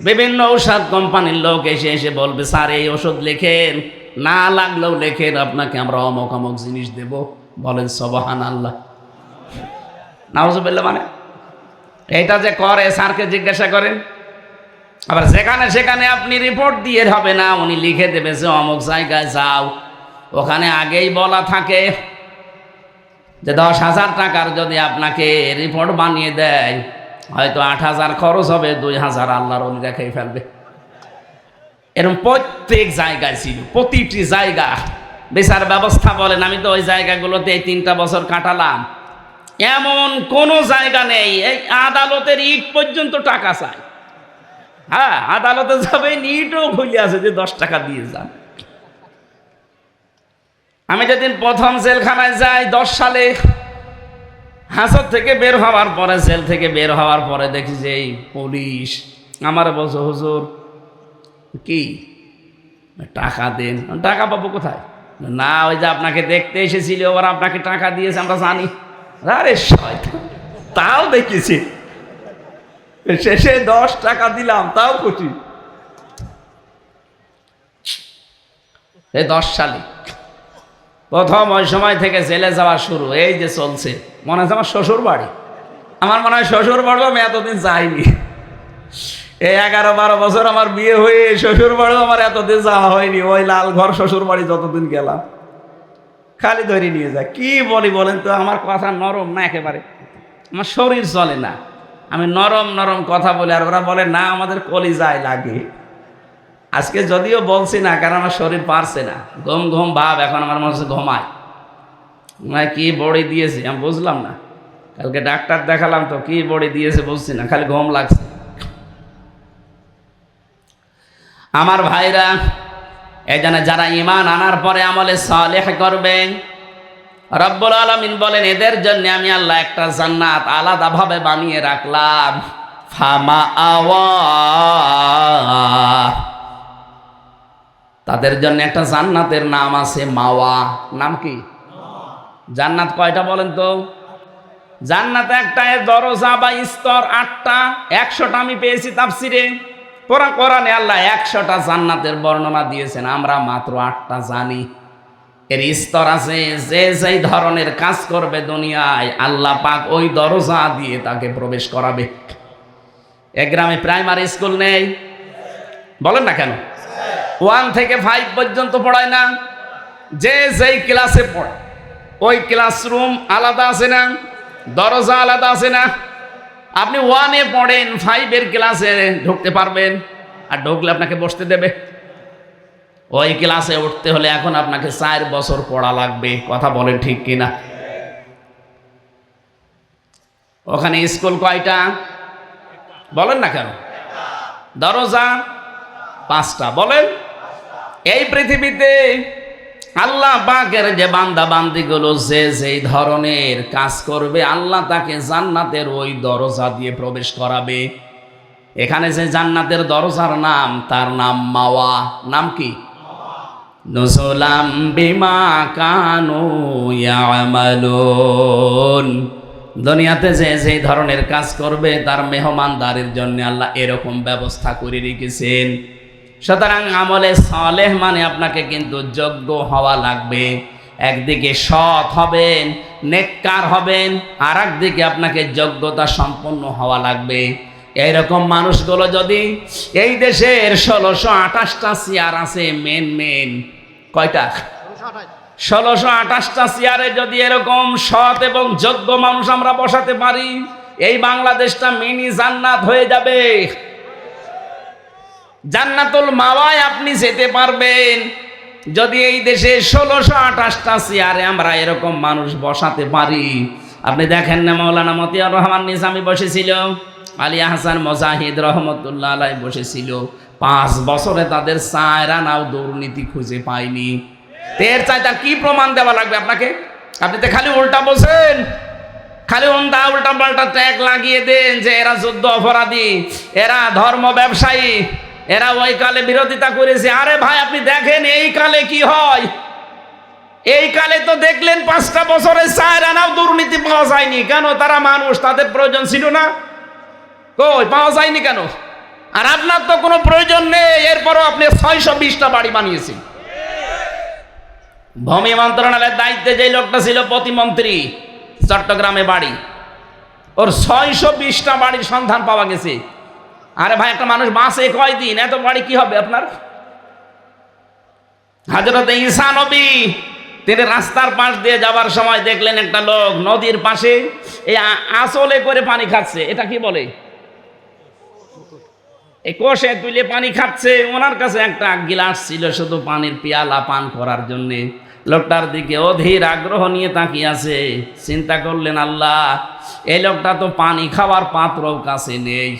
বিভিন্ন ঔষধ কোম্পানির লোক এসে এসে বলবে, স্যার এই ওষুধ লেখেন, না লাগলেও লেখেন, আপনাকে আমরা অমুক অমুক জিনিস দেব। বলেন সুবহানাল্লাহ, নাউজুবিল্লাহ। মানে এটা যে করে, স্যারকে জিজ্ঞাসা করেন। আবার যেখানে সেখানে আপনি রিপোর্ট দিয়ে হবে না, উনি লিখে দেবে যে অমুক জায়গায় যাও, ওখানে আগেই বলা থাকে যে 10,000 টাকার যদি আপনাকে রিপোর্ট বানিয়ে দেয়, হয়তো 8,000 খরচ হবে, 2,000 আল্লাহর ওলিরা খেয়ে ফেলবে। এরকম প্রত্যেক জায়গায় ছিল, প্রতিটি জায়গা। বিচার ব্যবস্থা বলেন, আমি তো ওই জায়গাগুলোতে এই 3টা বছর কাটালাম, এমন কোনো জায়গা নেই এই আদালতের ইট পর্যন্ত টাকা চায়। হ্যাঁ, আদালতে যাবে, ইটও খুলে আছে যে 10 টাকা দিয়ে যান। আমি যেদিন প্রথম জেলখানায় যাই 10 সালে, হাজত থেকে বের হওয়ার পরে, জেল থেকে বের হওয়ার পরে দেখি যে এই পুলিশ আমার বলছে, হুজুর কি টাকা দেন। টাকা পাবো কোথায়? না, ওই যে আপনাকে দেখতে এসেছিল, ওরা আপনাকে টাকা দিয়েছে, আমরা জানি। আরে শয়তান, তাও দেখেছি, শেষে 10 টাকা দিলাম, তাও খুশি। এই 10 সালে প্রথম ওই সময় থেকে জেলে যাওয়া শুরু, এই যে চলছে। মনে হচ্ছে আমার শ্বশুর বাড়ি, আমার মনে হয় শ্বশুর বাড়ি আমি এতদিন যাইনি। এই 11-12 বছর আমার বিয়ে হয়ে শ্বশুর বাড়িও আমার এতদিন যাওয়া হয়নি। ওই লাল ঘর শ্বশুর বাড়ি যতদিন গেলাম, খালি ধরে নিয়ে যায়। কি বলি বলেন তো, আমার কথা নরম না একেবারে, আমার শরীর চলে না, আমি নরম নরম কথা বলি, আর ওরা বলে না আমাদের কলিজায় লাগে। আজকে যদিও বলছি না, কারণ আমার শরীর পারছে না, ঘুম ঘুম ভাব, এখন আমার মনে হচ্ছে ঘুমায়। কি বড়ি দিয়েছে আমি বুঝলাম না, কালকে ডাক্তার দেখালাম তো কি বড়ি দিয়েছে বুঝছি না, খালি ঘুম লাগছে। আমার ভাইরা, এই জন্য যারা ঈমান আনার পরে আমলে সালেহ করবে, রব্বুল আলামিন বলেন এদের জন্য আমি আল্লাহ একটা জান্নাত আলাদাভাবে বানিয়ে রাখলাম। ফামা আওয়া, তাদের জন্য একটা জান্নাতের নাম আছে মাওয়া। নাম কি? জান্নাত কয়টা বলেন তো? জান্নাতে একটা দরজা বা স্তর 8টা, 100টা আমি পেয়েছি তাফসিরে। কোরআনে আল্লাহ 100টা জান্নাতের বর্ণনা দিয়েছেন, আমরা মাত্র 8টা জানি। এর স্তর আছে, যে যেই ধরনের কাজ করবে দুনিয়ায় আল্লাহ পাক ওই দরজা দিয়ে তাকে প্রবেশ করাবে। এক গ্রামে প্রাইমারি স্কুল নেই, বলেন না কেন? 1 থেকে 5 পর্যন্ত পড়ায় না? যে যেই ক্লাসে পড়ে ওই ক্লাসরুম আলাদা আছে না, দরজা আলাদা আছে না? আপনি 1-এ পড়েন, 5-এর ক্লাসে ঢুকতে পারবেন, আর ঢুকলে আপনাকে বসতে দেবে। ওই ক্লাসে উঠতে হলে এখন আপনাকে 4 বছর পড়া লাগবে। কথা বলেন ঠিক কিনা? ওখানে স্কুল কয়টা বলেন না কেন? দরজা 5টা বলেন। এই পৃথিবীতে আল্লাহ পাকের যে বান্দা বান্দিগুলো যে যেই ধরনের কাজ করবে, আল্লাহ তাকে জান্নাতের ওই দরজা দিয়ে প্রবেশ করাবে। এখানে যে জান্নাতের দরজার নাম, তার নাম মাওয়া। নাম কি? নুজুলাম বিমা কানু ইয়ামালুন। দুনিয়াতে যে যেই ধরনের কাজ করবে তার মেহমানদারির জন্য আল্লাহ এরকম ব্যবস্থা করে রেখেছেন। সুতরাং আমলে সালেহ মানে আপনাকে কিন্তু যোগ্য হওয়া লাগবে। একদিকে সৎ হবেন, নেককার হবেন, আর একদিকে আপনাকে যোগ্যতা সম্পন্ন হওয়া লাগবে। এইরকম মানুষগুলো যদি এই দেশের 1628টা চেয়ার আছে, মেন কয়টা? 1628টা চেয়ারে যদি এরকম সৎ এবং যোগ্য মানুষ আমরা বসাতে পারি, এই বাংলাদেশটা মিনি জান্নাত হয়ে যাবে। জান্নাতুল মাওয়ায় আপনি যেতে পারবেন যদি এই দেশে 1628টা চেয়ারে আমরা এরকম মানুষ বসাতে পারি। আপনি দেখেন না, মাওলানা মতিয়ার রহমান নিজামী বসেছিল, আলী আহসান মুজাহিদ রহমতুল্লাহ আলাইহি বসেছিল। 5 বছরে তাদের 4 আনাও দুর্নীতি খুঁজে পায়নি। এর চাইতে কি প্রমাণ দেওয়া লাগবে আপনাকে? আপনি তো খালি উল্টা বলছেন, খালি ওন্দা উল্টা পাল্টা ট্যাগ লাগিয়ে দেন যে এরা যুদ্ধ অপরাধী, এরা ধর্ম ব্যবসায়ী, এরা ওই কালে বিরোধিতা করেছে। আরে ভাই আপনি দেখেন এই কালে কি হয়। এই কালে তো দেখলেন 5টা বছরে 4 আনাও দুর্নীতি পাওয়া যায়নি। কেন? তারা মানুষ, তাদের প্রয়োজন ছিল না। কই পাওয়া যায়নি কেন? আর আপনার তো কোনো প্রয়োজন নেই, এরপরও আপনি 620টা বাড়ি বানিয়েছেন। ভূমি মন্ত্রণালয়ের দায়িত্বে যে লোকটা ছিল প্রতিমন্ত্রী, চট্টগ্রামে বাড়ি, ওর 620টা বাড়ির সন্ধান পাওয়া গেছে। আরে ভাই একটা মানুষ বাঁচে কয়দিন, এত বাড়ি কি হবে আপনার? হযরত ঈসা নবী তিনি রাস্তার পাশ দিয়ে যাবার সময় দেখলেন একটা লোক নদীর পাশে এই আঁচলে করে পানি খাচ্ছে। এটা কি বলে? এই কোষে তুলে পানি খাচ্ছে। ওনার কাছে একটা গিলাস ছিল শুধু পানির পেয়ালা পান করার জন্য। লোকটার দিকে অধীর আগ্রহ নিয়ে তাকিয়ে আছে। চিন্তা করলেন, আল্লাহ এই লোকটা তো পানি খাওয়ার পাত্র কাছে নেই।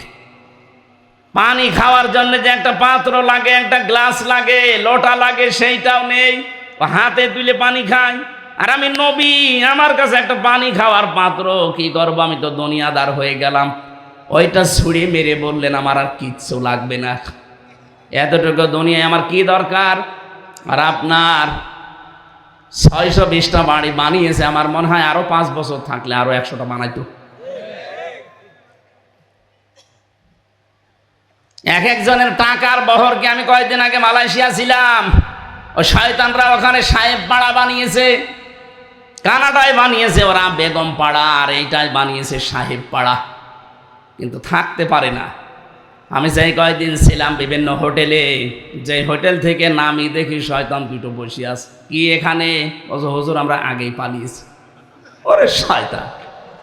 পানি খাওয়ার জন্য যে একটা পাত্র লাগে, একটা গ্লাস লাগে, লোটা লাগে, সেইটাও নেই। হাতে তুলে পানি খায়। আর আমি নবী, আমার কাছে একটা পানি খাওয়ার পাত্র, কি করবো? আমি তো দুনিয়াদার হয়ে গেলাম। ওইটা ছুঁড়ে মেরে বললেন, আমার আর কিচ্ছু লাগবে না, এতটুকু দুনিয়ায় আমার কি দরকার? আর আপনার 620টা বাড়ি বানিয়েছে। আমার মনে হয় আরো 5 বছর থাকলে আরো 100টা বানাইতো। এক একজনের টাকার বহরকে আমি কয়েকদিন আগে মালয়েশিয়া ছিলাম। ও শয়তানরা ওখানে সাহেব পাড়া বানিয়েছে, কানাডায় বানিয়েছে ওরা বেগম পাড়া, আর এইটাই বানিয়েছে সাহেব পাড়া, কিন্তু থাকতে পারে না। আমি যাই কয়েকদিন ছিলাম বিভিন্ন হোটেলে, যে হোটেল থেকে নামি দেখি শয়তান দুটো বসে আছে। কি এখানে? হুজুর আমরা আগেই পালিয়েছি। ওরে শয়তান,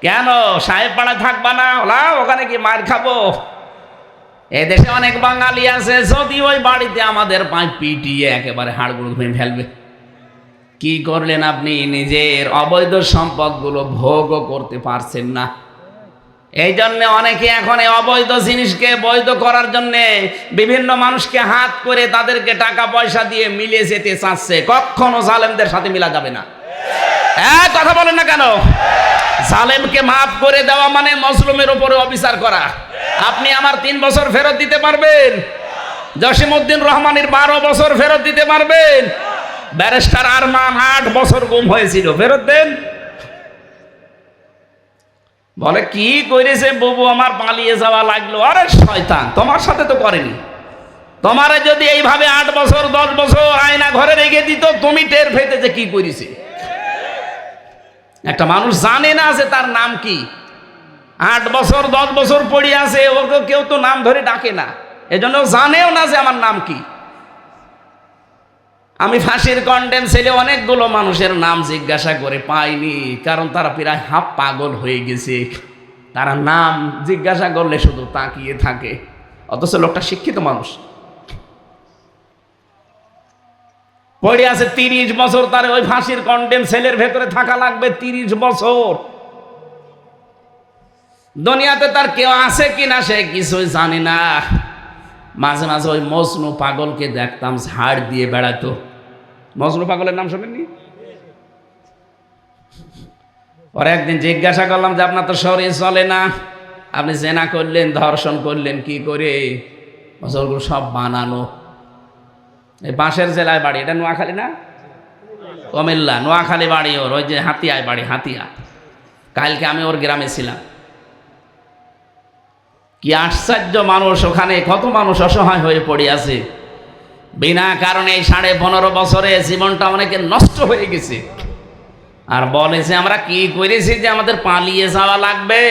কেন সাহেব পাড়ায় থাকবা না? ওখানে কি মার খাবো? এদেশে অনেক বাঙালি আছে, যদি ওই বাড়িতে আমাদের পায়ে পিটিয়ে একেবারে হাড়গুলো ভেঙে ফেলবে। কি করলেন আপনি? নিজের অবৈধ সম্পদগুলো ভোগও করতে পারছেন না। এই জন্য অনেকে এখন এই অবৈধ জিনিসকে বৈধ করার জন্য বিভিন্ন মানুষকে হাত করে তাদেরকে টাকা পয়সা দিয়ে মিলে যেতে চাচ্ছে। কখনো জালেমদের সাথে মিলা যাবে না। কথা বলেন না কেন? জালেমকে মাফ করে দেওয়া মানে মজলুমের উপরে অবিচার করা। আপনি আমার 3 বছর ফেরত দিতে পারবেন? জসিমউদ্দিন রহমানের 12 বছর ফেরত দিতে পারবেন? ব্যারিস্টার আরমান 8 বছর গুম হয়েছিল, ফেরত দেন। বলে কি করেছে বুবু, আমার পালিয়ে যাওয়া লাগলো। আরে শয়তান, তোমার সাথে তো করেনি। তোমারে যদি এইভাবে 8 বছর 10 বছর আয়না ঘরে রেখে দিত, তুমি টের পেতে যে কি করেছে। একটা মানুষ জানে না যে তার নাম কি। 8 বছর 10 বছর পড়ে আছে, ওকে কেউ তো নাম ধরে ডাকে না, এজন্য জানেও না যে আমার নাম কি। আমি ফাঁসির কন্ডেম ছেলে অনেকগুলো মানুষের নাম জিজ্ঞাসা করে পাইনি, কারণ তারা প্রায় হাফ পাগল হয়ে গেছে। তারা নাম জিজ্ঞাসা করলে শুধু তাকিয়ে থাকে, অথচ লোকটা শিক্ষিত মানুষ। পড়ে আছে 30 বছর, তার ওই ফাঁসির কন্ডেম ছেলের ভেতরে থাকা লাগবে 30 বছর। দুনিয়াতে তার কেউ আছে কিনা সে কিছুই জানে না। মাঝে মাঝে ওই মজনু পাগলকে দেখতাম ঝাড় দিয়ে বেড়াতো। মজনু পাগলের নাম শোনেননি? পরে একদিন জিজ্ঞাসা করলাম যে আপনার তো শরীর চলে না, আপনি জেনা করলেন, ধর্ষণ করলেন কি করে? ওগুলো সব বানানো। এই পাশের জেলায় বাড়ি, এটা নোয়াখালী না? কুমিল্লা, নোয়াখালী বাড়ি ওর, ওই যে হাতিয়ায় বাড়ি, হাতিয়া। কালকে আমি ওর গ্রামে ছিলাম। কি আশ্চর্য মানুষ, ওখানে কত মানুষ অসহায় হয়ে পড়ে আছে বিনা কারণে। 15.5 বছরে জীবনটা অনেকে নষ্ট হয়ে গেছে। আর বলেছে আমরা কি করেছি যে আমাদের পালিয়ে যাওয়া লাগবে।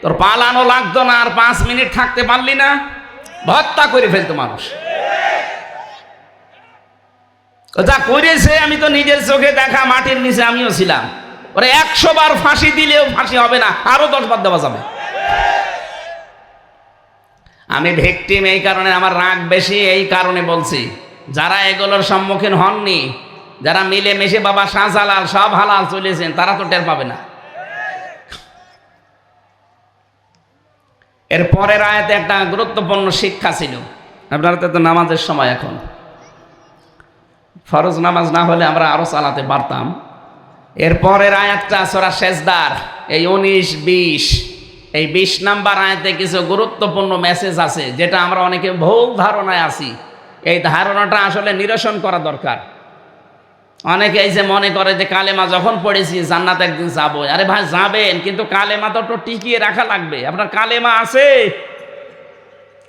তোর পালানো লাগতো না, আর 5 মিনিট থাকতে পারলি না, হত্যা করে ফেলতো মানুষ। যা করেছে আমি তো নিজের চোখে দেখা, মাটির নিচে আমিও ছিলাম। ওরা 100 বার ফাঁসি দিলেও ফাঁসি হবে না, আরো 10 বার দেওয়া যাবে। আমি ভিকটিম, এই কারণে আমার রাগ বেশি। এই কারণে বলছি, যারা এগুলোর সম্মুখীন হননি, যারা মিলেমিশে বাবা শাহজালাল সব হালাল চলেছেন, তারা তো টের পাবে না। এর পরের আয়াতে একটা গুরুত্বপূর্ণ শিক্ষা ছিল। আপনারা তো নামাজের সময়, এখন ফরজ নামাজ না হলে আমরা আরো চালাতে পারতাম। এর পরের আয়াতটা সূরা সেজদার এই 19-20 এই 20 নাম্বার আয়াতে কিছু গুরুত্বপূর্ণ মেসেজ আছে, যেটা আমরা অনেকে ভুল ধারণায় আছি। এই ধারণাটা আসলে নিরসন করা দরকার। অনেকে এই যে মনে করে যে কালেমা যখন পড়েছি জান্নাত একদিন যাবো। আরে ভাই যাবেন, কিন্তু কালেমা তো একটু টিকিয়ে রাখা লাগবে। আপনার কালেমা আছে?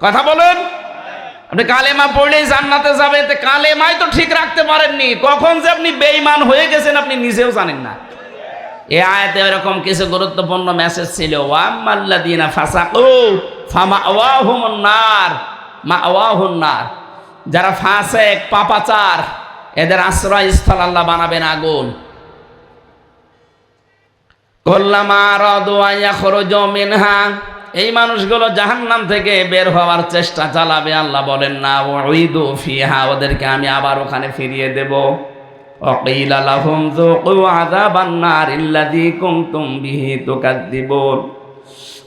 কথা বলেন। আপনি কালেমা পড়লেই জান্নাতে যাবেন, তো কালেমাই তো ঠিক রাখতে পারেননি। কখন যে আপনি বেঈমান হয়ে গেছেন আপনি নিজেও জানেন না। এই আয়াতে এরকম কিছু গুরুত্বপূর্ণ মেসেজ ছিল। ওয়াম্মাল্লাযীনা ফাসাকু ফামাওয়াহুমুন নার, মাওয়াহুন নার। যারা ফাসেক, পাপাচার, এদের আশ্রয়স্থল আল্লাহ বানাবেন আগুন। কুল্লামা আরাদু আন ইয়াখরুজু মিনহা, এই মানুষগুলো জাহান্নাম থেকে বের হওয়ার চেষ্টা চালাবে। আল্লাহ বলেন না উইদু ফিহা, ওদেরকে আমি আবার ওখানে ফিরিয়ে দেব। ওয়াকিলা লাহুম যুকু আযাবান নারিল্লাযী কুনতুম বিহি তুকাযযিবুন,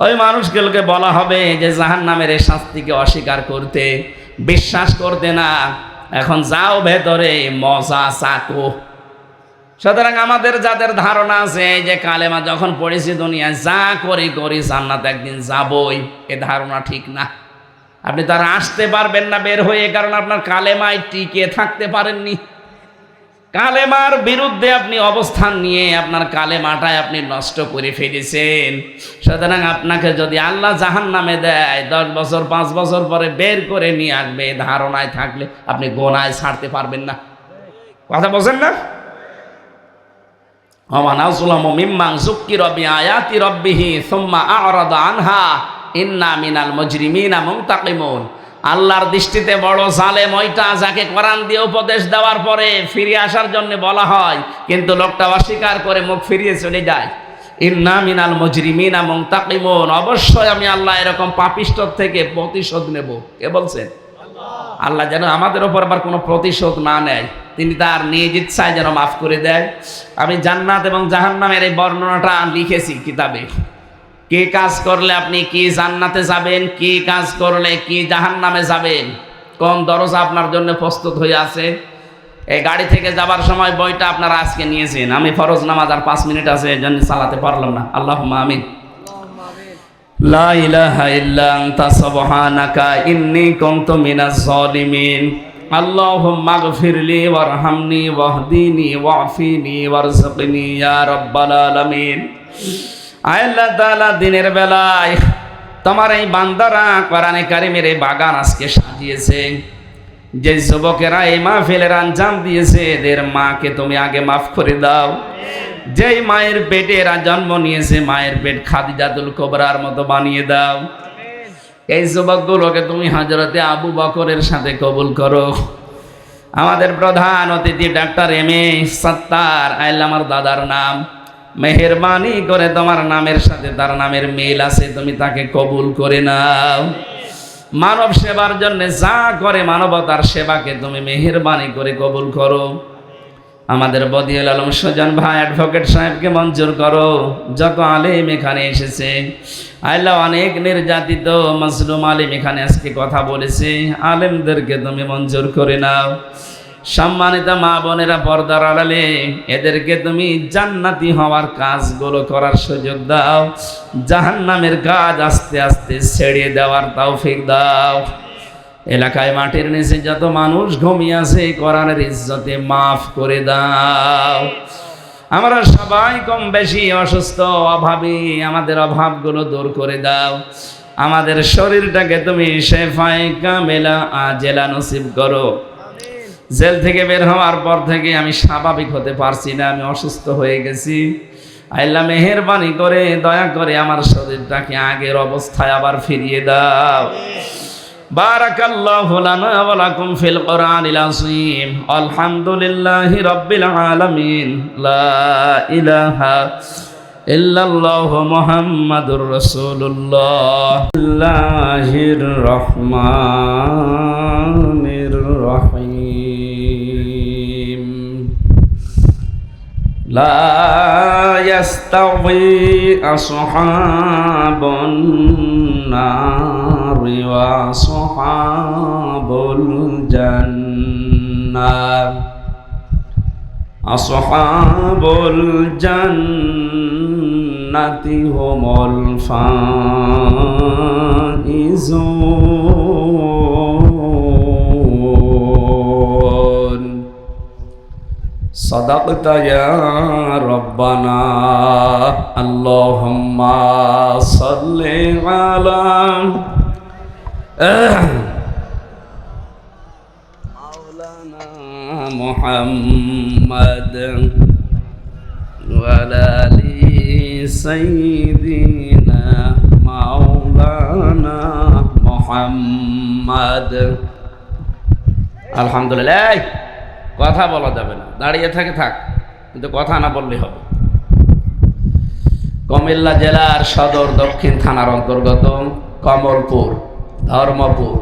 ওই মানুষগুলোকে বলা হবে যে জাহান্নামের এই শাস্তিকে অস্বীকার করতে, বিশ্বাস করতে না, এখন যাও ভেতরে মজা চাকো। সুতরাং আমাদের যাদের ধারণা আছে যে কালেমা যখন পড়েছি দুনিয়ায় যা করি করি জান্নাত একদিন যাবই, এ ধারণা ঠিক না। আপনি তার আসতে পারবেন না বের হয়ে, কারণ আপনার কালেমায় টিকে থাকতে পারেননি। কালেমার বিরুদ্ধে আপনি অবস্থান নিয়ে আপনার কালেমাটাই আপনি নষ্ট করে ফেলেছেন। সুতরাং আপনাকে যদি আল্লাহ জাহান্নামে দেয় 10 বছর 5 বছর পরে বের করে নিয়ে আসবে, ধারণায় থাকলে আপনি গোনায় ছাড়তে পারবেন না। কথা বলছেন না? ওমান আযলামু মিম্মান যুক্কিরা বিআয়াতি রাব্বিহি সুম্মা আ'রাদা আনহা ইন্না মিনাল মুজরিমিনা মুনতাকিমুন। আল্লাহর দৃষ্টিতে বড় জালেম ওইটা যাকে কোরআন দিয়ে উপদেশ দেওয়ার পরে ফিরে আসার জন্য বলা হয়, কিন্তু লোকটা অস্বীকার করে মুখ ফিরিয়ে চলে যায়। ইন্না মিনাল মুজরিমিনা মুনতাকিমুন, অবশ্যই আমি আল্লাহ এরকম পাপিষ্ঠর থেকে প্রতিশোধ নেব। কে বলছেন? আল্লাহ যেন আমাদের ওপর আবার কোনো প্রতিশোধ না নেয়, তিনি তার নিজ ইচ্ছায় যেন মাফ করে দেয়। আমি জান্নাত এবং জাহান্নামের এই বর্ণনাটা লিখেছি কিতাবে। কি কাজ করলে আপনি কি জান্নাতে যাবেন, কি কাজ করলে কি জাহান্নামে যাবেন, কোন দরজা আপনার জন্য প্রস্তুত হয়ে আছে। এই গাড়ি থেকে যাবার সময় বইটা আপনারা আজকে নিয়েছেন। আমি ফরজ নামাজ আর 5 মিনিট আছে, এই জন্য চালাতে পারলাম না। আল্লাহুম্মা আমিন। লা ইলাহা ইল্লা আনতা সুবহানাকা ইন্নী কুনতু মিনাজ জালিমিন। আল্লাহুম্মা গফিরলি ওয়ারহামনি ওয়াহদিনি ওয়াফিনি ওয়ারযুকনি ইয়া রাব্বাল আলামিন। আল্লাহ তাআলা দিনের বেলায় তোমার এই বান্দারা কোরআনে কারিমের এই বাগান আজকে সাজিয়েছে। যে যুবকেরা এই মাহফিলের আঞ্জাম দিয়েছে, এদের মাকে তুমি আগে মাফ করে দাও। যেই মায়ের পেটে এরা জন্ম নিয়েছে, মায়ের পেট খাদিজাতুল কুবরার মতো বানিয়ে দাও। এই যুবকগুলোকে তুমি হযরতে আবু বকরের সাথে কবুল করো। আমাদের প্রধান অতিথি ডাক্তার এম.এ. সাত্তার, আল্লাহ আমার দাদার নাম, মেহেরবানি করে তোমার নামের সাথে তার নামের মিল আছে, তুমি তাকে কবুল করে নাও। মানব সেবার জন্য যা করে মানবতার সেবাকে তুমি মেহেরবানি করে কবুল করো। আমাদের বদিউল আলম সুজন ভাই অ্যাডভোকেট সাহেবকে মঞ্জুর করো। যত আলেম এখানে এসেছে, আল্লাহ অনেক নির্যাতিত মাজলুম আলেম এখানে আজকে কথা বলেছে, আলেমদেরকে তুমি মঞ্জুর করে নাও। সম্মানিত মা বোনেরা, পর্দার আড়ালে এদেরকে তুমি জান্নাতি হওয়ার কাজগুলো করার সুযোগ দাও। জাহান্নামের কাজ আস্তে আস্তে ছেড়ে দেওয়ার তৌফিক দাও। এলাকায় মাটির নিচে যত মানুষ ঘুমিয়ে আছে, কোরআনের ইজ্জতে মাফ করে দাও। আমরা সবাই কম বেশি অসুস্থ, অভাবী, আমাদের অভাবগুলো দূর করে দাও। আমাদের শরীরটাকে তুমি শেফায়ে কামেলা আজেলা নসিব করো। জেল থেকে বের হওয়ার পর থেকে আমি স্বাভাবিক হতে পারছি না, আমি অসুস্থ হয়ে গেছি। আল্লাহ মেহেরবানি করে দয়া করে আমার শরীরটাকে আগের অবস্থায় আবার ফিরিয়ে দাও। বারাকাল্লাহু লানা ওয়া লাকুম ফিল কোরআনিল আযীম। আলহামদুলিল্লাহি রাব্বিল আলামিন। লা ইলাহা ইল্লাল্লাহু মুহাম্মাদুর রাসূলুল্লাহ। বিসমিল্লাহির রহমানির রহিম। লা ইয়াস্তাউই আসহাবুন নারি ওয়া আসহাবুল জান্নাহ। আসহাবুল জান্নাহ জান্নাতি হুমুল ফাইজুন। সাদাকতা ইয়া রাব্বানা। আল্লাহুম্মা সাল্লি আলা মাওলানা মুহাম্মাদ ওয়া আলা আলি সাইয়্যিদিনা মাওলানা মুহাম্মাদ। আলহামদুলিল্লাহ। কথা বলা যাবে না, দাঁড়িয়ে থাকে থাক, কিন্তু কথা না বললে হবে। কুমিল্লা জেলার সদর দক্ষিণ থানার অন্তর্গত কমলপুর, ধর্মপুর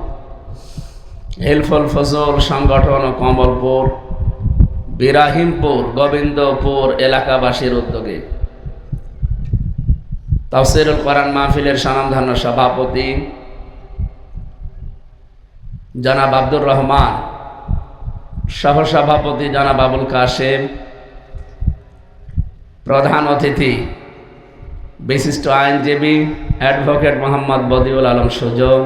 হিলফুল ফজল সংগঠন ও কমলপুর, বিরাহিমপুর, গোবিন্দপুর এলাকাবাসীর উদ্যোগে তাফসীরুল কোরআন মাহফিলের স্বনামধন্য সভাপতি জনাব আব্দুর রহমান, সহসভাপতি জনাব আবুল কাশেম, প্রধান অতিথি বিশিষ্ট আইনজীবী অ্যাডভোকেট মোহাম্মদ বদিউল আলম সুজন,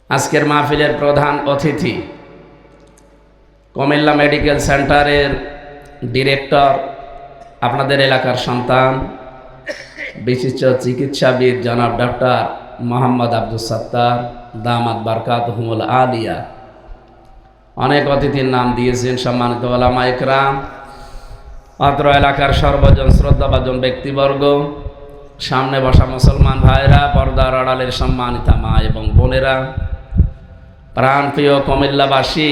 আজকের মাহফিলের প্রধান অতিথি কুমিল্লা মেডিকেল সেন্টারের ডিরেক্টর, আপনাদের এলাকার সন্তান, বিশিষ্ট চিকিৎসাবিদ জনাব ডক্টর মোহাম্মদ আব্দুল সত্তার দামাত বারকাতুহুমুল আলিয়া। অনেক অতিথির নাম দিয়েছেন সম্মানিত ওলামা ইকরাম, অত্র এলাকার সর্বজন শ্রদ্ধাভাজন ব্যক্তিবর্গ, সামনে বসা মুসলমান ভাইরা, পর্দার আড়ালের সম্মানিতা মা এবং বোনেরা, প্রাণপ্রিয় কুমিল্লাবাসী,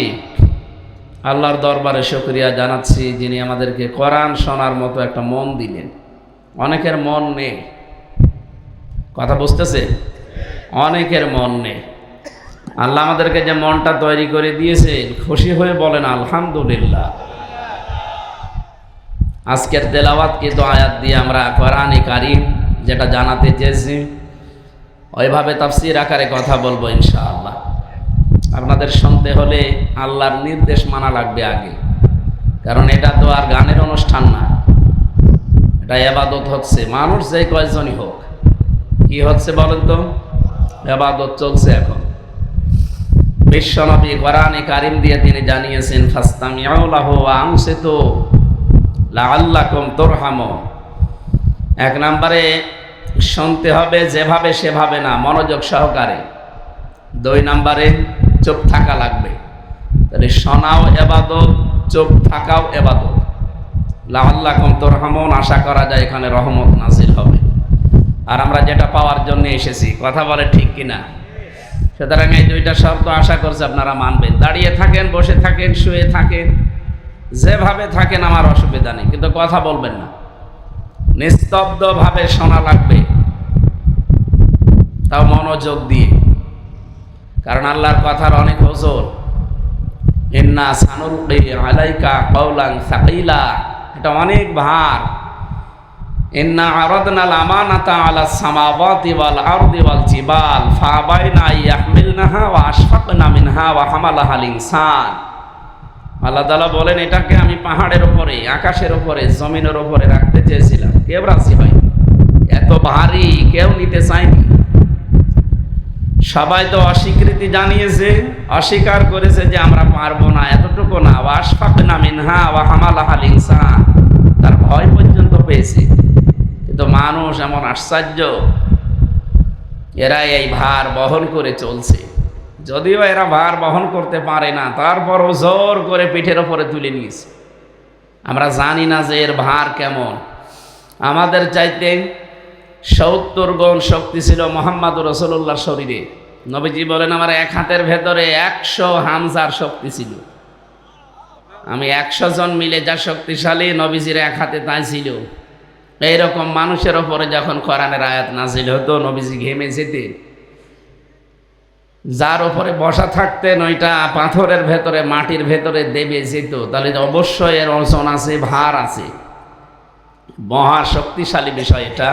আল্লাহর দরবারে শুকরিয়া জানাচ্ছি যিনি আমাদেরকে কোরআন শোনার মতো একটা মন দিলেন। অনেকের মন নেই, কথা বুঝতেছে? অনেকের মন নেই। আল্লাহ আমাদেরকে যে মনটা তৈরি করে দিয়েছেন, খুশি হয়ে বলেন আলহামদুলিল্লাহ। আজকের তেলাওয়াত কিন্তু আয়াত দিয়ে আমরা কোরআনে কারীম যেটা জানাতে চেয়েছি ওইভাবে তাফসীর আকারে কথা বলবো ইনশাআল্লাহ। আপনাদের শুনতে হলে আল্লাহর নির্দেশ মানা লাগবে আগে, কারণ এটা তো আর গানের অনুষ্ঠান না, এটা ইবাদত হচ্ছে। মানুষ যে কয়জনই হোক, কি হচ্ছে বলেন তো? ইবাদত চলছে এখন। বিশ্বনবী কোরআনে কারীম দিয়ে তিনি জানিয়েছেন ফাসতামিউ লাহু ওয়া আনসিতু লাআল্লাকুম তুরহামুন। এক নম্বরে শুনতে হবে যেভাবে সেভাবে না, মনোযোগ সহকারে। দুই নম্বরে চুপ থাকা লাগবে। তাহলে শোনাও ইবাদত, চুপ থাকাও ইবাদত। লাআল্লাকুম তুরহামুন, আশা করা যায় এখানে রহমত নাজিল হবে। আর আমরা যেটা পাওয়ার জন্য এসেছি, কথা বলে ঠিক কিনা? সুতরাং এই দুইটা শর্ত আশা করছি আপনারা মানবেন। দাঁড়িয়ে থাকেন, বসে থাকেন, শুয়ে থাকেন, যেভাবে থাকেন আমার অসুবিধা নেই, কিন্তু কথা বলবেন না। নিস্তব্ধভাবে শোনা লাগবে, তাও মনোযোগ দিয়ে, কারণ আল্লাহর কথার অনেক ওজন। ইন্না সানুলকি আলাইকা কাওলান সাকিলা, এটা অনেক ভার। ইন্না আরাদনাল আমানাতা আলাস সামাওয়াতি ওয়াল আরদি ওয়াল জিবাল ফাআবাইনা আইয়াহমিলনাহা ওয়া আশফাকনা মিনহা ওয়া হামালাহাল ইনসান। আল্লাহ তাআলা বলেন, এটাকে আমি পাহাড়ের উপরে, আকাশের উপরে, জমিনের উপরে রাখতে চেয়েছিলাম, কেউ রাজি হয়নি। এত ভারী, কেউ নিতে চায়নি। সবাই তো অস্বীকৃতি জানিয়েছে, অস্বীকার করেছে যে আমরা পারবো না, এতটুকু না। ওয়া আশফাকনা মিনহা ওয়া হামালাহাল ইনসান, তার ভয় পর্যন্ত পেয়েছে। কিন্তু মানুষ এমন আশ্চর্য, এরা এই ভার বহন করে চলছে। যদিও এরা ভার বহন করতে পারে না, তারপরও জোর করে পিঠের ওপরে তুলে নিয়েছে। আমরা জানি না যে এর ভার কেমন। আমাদের চাইতে 70 গুণ শক্তি ছিল মুহাম্মদুর রাসূলুল্লাহর শরীরে। নবীজি বলেন, আমার এক হাতের ভেতরে 100 হামজার শক্তি ছিল। আমি 100 জন মিলে যা শক্তিশালী, নবীজির এক হাতে তাই ছিল। এইরকম মানুষের ওপরে যখন কোরআনের আয়াত নাজিল হতো, নবীজি ঘেমে যেতেন। যার ওপরে বসা থাকতেন ওইটা পাথরের ভেতরে, মাটির ভেতরে দেবে যেত, তাহলে অবশ্যই এর ওজন আছে, ভার আছে। মহা শক্তিশালী বিষয় এটা,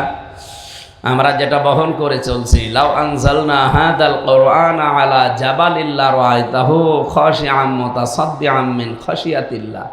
আমরা যেটা বহন করে চলছি। লাউ আনজালনা হাদাল কুরআনা আলা জাবালিল লারাআইতাহু খাশিআম মুতাসাদ্দিআম মিন খাশিয়াতিল্লাহ।